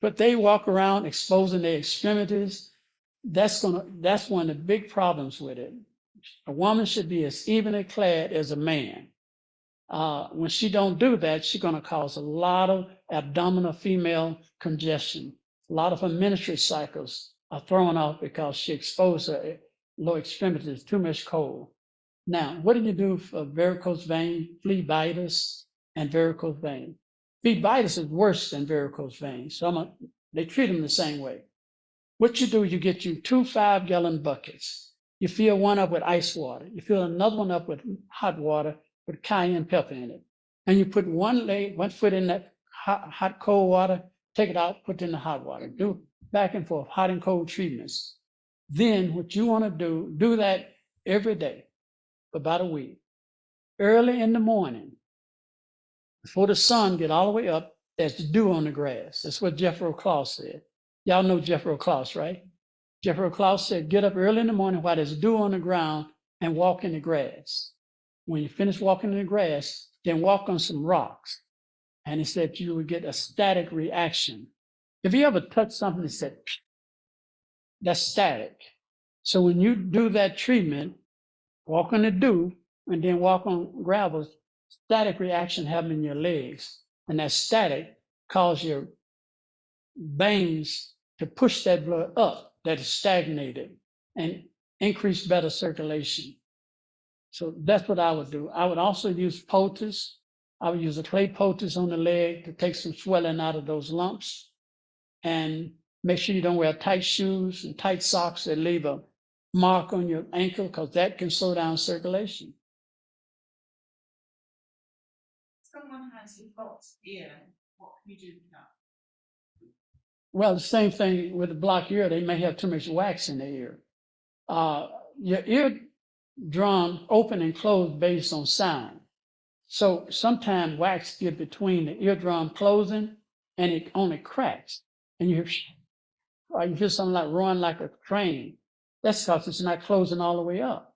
But they walk around exposing their extremities. That's one of the big problems with it. A woman should be as evenly clad as a man. When she don't do that, she's going to cause a lot of abdominal female congestion. A lot of her menstrual cycles are thrown off because she exposed her lower extremities to too much cold. Now, what do you do for varicose vein, phlebitis, and varicose vein? Phlebitis is worse than varicose veins. So they treat them the same way. What you do, you get you 2 5-gallon buckets. You fill one up with ice water. You fill another one up with hot water with cayenne pepper in it. And you put one foot in that hot, cold water, take it out, put it in the hot water. Do back and forth, hot and cold treatments. Then what you want to do that every day for about a week. Early in the morning, before the sun get all the way up, there's dew on the grass. That's what Jeffro Klaus said. Y'all know Jeffro Klaus, right? Jeffro Klaus said, get up early in the morning while there's dew on the ground and walk in the grass. When you finish walking in the grass, then walk on some rocks. And he said you would get a static reaction. If you ever touch something that said, that's static. So when you do that treatment, walk on the dew and then walk on gravel, static reaction happen in your legs. And that static causes your veins to push that blood up that is stagnated and increase better circulation. So that's what I would do. I would also use poultice. I would use a clay poultice on the leg to take some swelling out of those lumps. And make sure you don't wear tight shoes and tight socks that leave a mark on your ankle, because that can slow down circulation. Someone has a blocked ear, what can you do with that? Well, the same thing with the blocked ear. They may have too much wax in their ear. Your eardrum open and close based on sound. So sometimes wax get between the eardrum closing and it only cracks. And you hear something like roaring like a train. That's because it's not closing all the way up.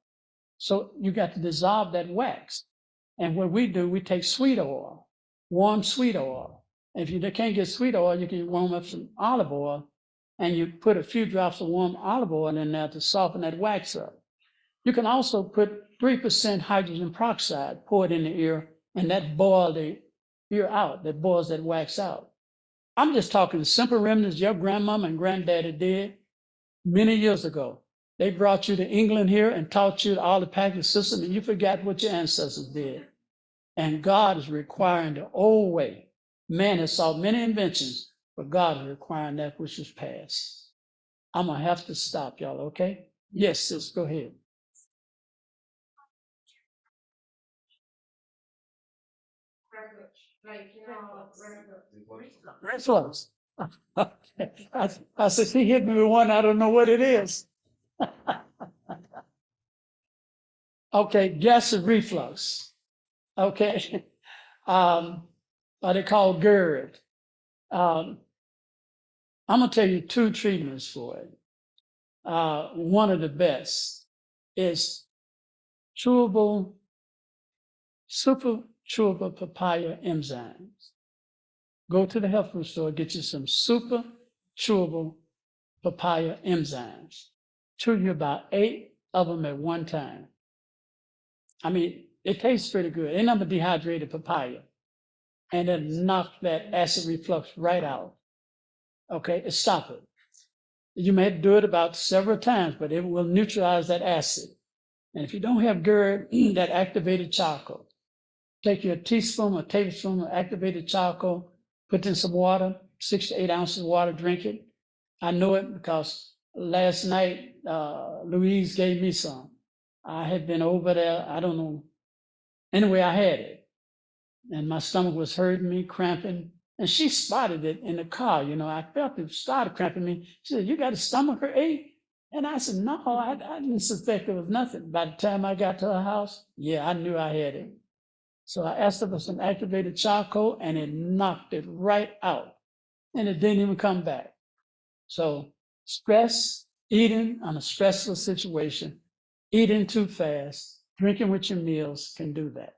So you got to dissolve that wax. And what we do, we take sweet oil, warm sweet oil. If you can't get sweet oil, you can warm up some olive oil and you put a few drops of warm olive oil in there to soften that wax up. You can also put 3% hydrogen peroxide, pour it in the ear, and that boils the ear out, that boils that wax out. I'm just talking simple remedies your grandmama and granddaddy did many years ago. They brought you to England here and taught you all the package system, and you forgot what your ancestors did. And God is requiring the old way. Man has sought many inventions, but God is requiring that which was past. I'm going to have to stop, y'all, okay? Yes, sis, go ahead. Reflux. Okay. I said, she hit me with one, I don't know what it is. Okay, gastric reflux. Okay. What they call GERD. I'm going to tell you two treatments for it. One of the best is chewable, super chewable papaya enzymes. Go to the health food store, get you some super chewable papaya enzymes. Chew you about 8 of them at one time. I mean, it tastes pretty good. Ain't nothing but dehydrated papaya. And then knock that acid reflux right out. Okay, stop it. You may do it about several times, but it will neutralize that acid. And if you don't have GERD, that activated charcoal, take your teaspoon or tablespoon of activated charcoal, put in some water, 6 to 8 ounces of water, drink it. I know it because last night, Louise gave me some. I had been over there, I don't know. Anyway, I had it. And my stomach was hurting me, cramping. And she spotted it in the car. You know, I felt it started cramping me. She said, "You got a stomach ache?" And I said, "No, I didn't suspect it was nothing." By the time I got to her house, yeah, I knew I had it. So I asked her for some activated charcoal, and it knocked it right out. And it didn't even come back. So stress, eating on a stressful situation, eating too fast, drinking with your meals can do that.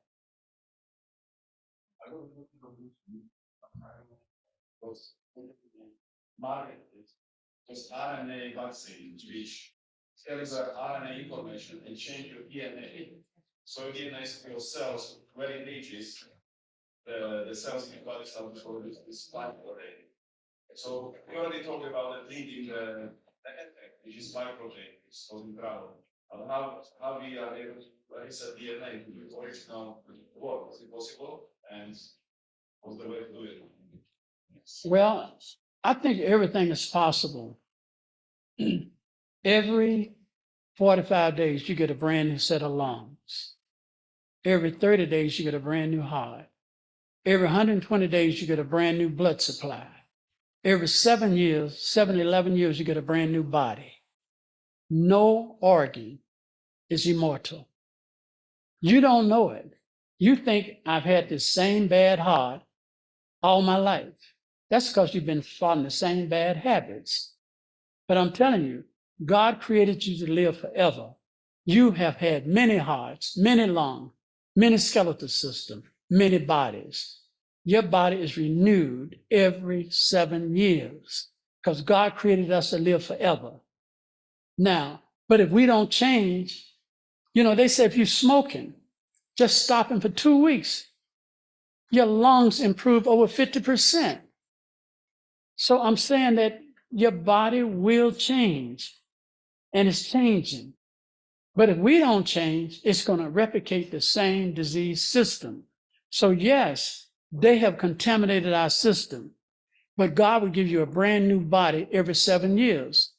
Because RNA vaccines, which carries RNA information and change your DNA. So DNA your cells, when it reaches the cells in your body start to produce this spike protein. So we already talked about the leading the effect, which is spike protein, it's causing trouble. And how we are able to reset DNA to the original work? Was it possible? And what's the way to do it? Well, I think everything is possible. Every 45 days, you get a brand new set of lungs. Every 30 days, you get a brand new heart. Every 120 days, you get a brand new blood supply. Every 11 years, you get a brand new body. No organ is immortal. You don't know it. You think I've had the same bad heart all my life. That's because you've been following the same bad habits. But I'm telling you, God created you to live forever. You have had many hearts, many lungs, many skeletal systems, many bodies. Your body is renewed every 7 years because God created us to live forever. Now, but if we don't change, you know, they say if you're smoking, just stopping for 2 weeks, your lungs improve over 50%. So I'm saying that your body will change, and it's changing. But if we don't change, it's going to replicate the same disease system. So yes, they have contaminated our system, but God will give you a brand new body every 7 years.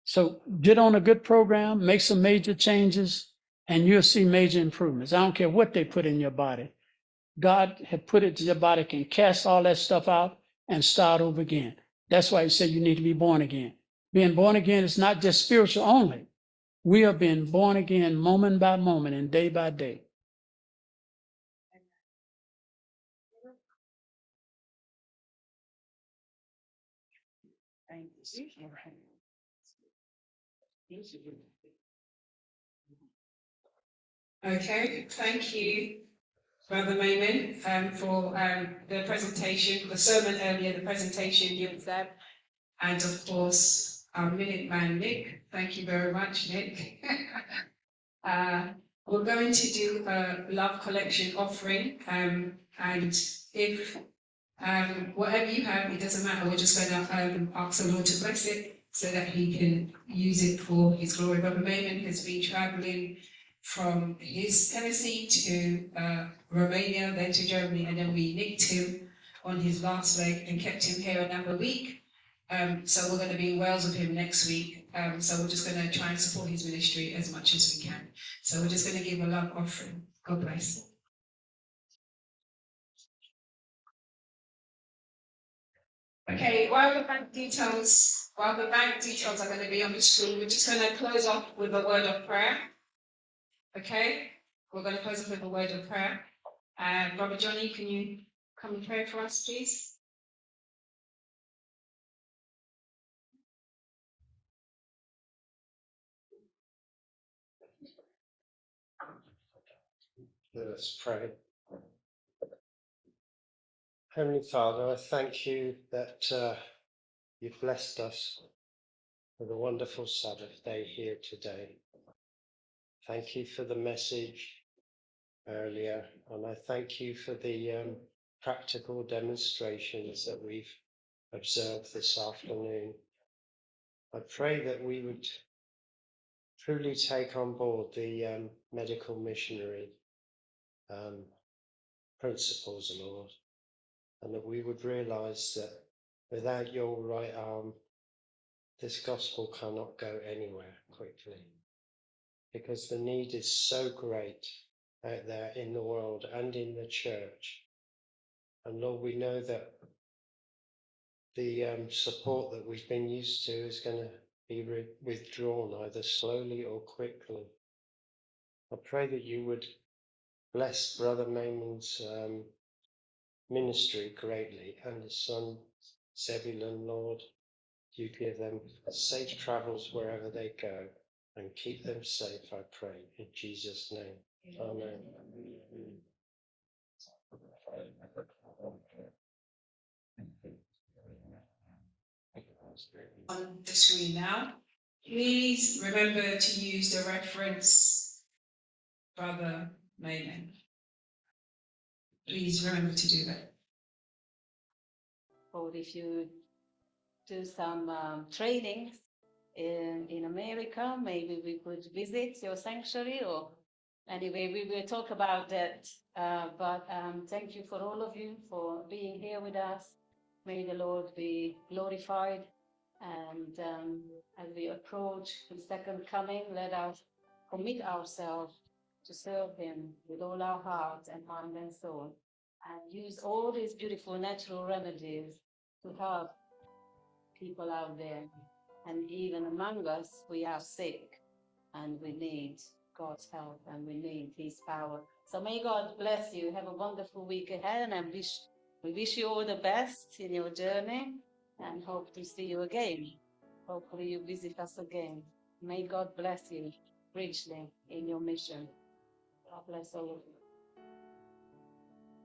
So get on a good program, make some major changes, and you'll see major improvements. I don't care what they put in your body. God had put it to your body, can cast all that stuff out and start over again. That's why he said you need to be born again. Being born again is not just spiritual only. We are being born again moment by moment and day by day. Okay, thank you, Brother Mamon, for the presentation, the sermon earlier, the presentation you gave, and of course, our Minute Man, Nick. Thank you very much, Nick. We're going to do a love collection offering, and if whatever you have, it doesn't matter, we're just going to ask the Lord to bless it. so that he can use it for his glory. Brother Mamon has been traveling from his Tennessee to Romania, then to Germany, and then we nicked him on his last leg and kept him here another week. So we're going to be in Wales with him next week. So we're just going to try and support his ministry as much as we can. So we're just going to give a love offering. God bless. Okay, while the bank details are going to be on the screen, we're just going to close off with a word of prayer. Okay, we're going to close off with a word of prayer. Brother Johnny, can you come and pray for us, please? Let us pray. Heavenly Father, I thank you that you've blessed us with a wonderful Sabbath day here today. Thank you for the message earlier, and I thank you for the practical demonstrations that we've observed this afternoon. I pray that we would truly take on board the medical missionary principles, Lord, and that we would realize that without your right arm, this gospel cannot go anywhere quickly, because the need is so great out there in the world and in the church. And Lord, we know that the support that we've been used to is going to be withdrawn either slowly or quickly. I pray that you would bless Brother Mamon's ministry greatly, and his son Zebulon, Lord. You give them safe travels wherever they go, and keep them safe, I pray, in Jesus' name. Amen. On the screen now. Please remember to use the reference Brother Mamon. Please remember to do that. Or if you do some trainings in America, maybe we could visit your sanctuary, or anyway, we will talk about that. But thank you for all of you for being here with us. May the Lord be glorified. And as we approach the second coming, let us commit ourselves to serve him with all our heart and mind and soul, and use all these beautiful natural remedies to help people out there. And even among us, we are sick, and we need God's help, and we need his power. So may God bless you. Have a wonderful week ahead, and we wish you all the best in your journey, and hope to see you again. Hopefully you visit us again. May God bless you richly in your mission. God bless all of you.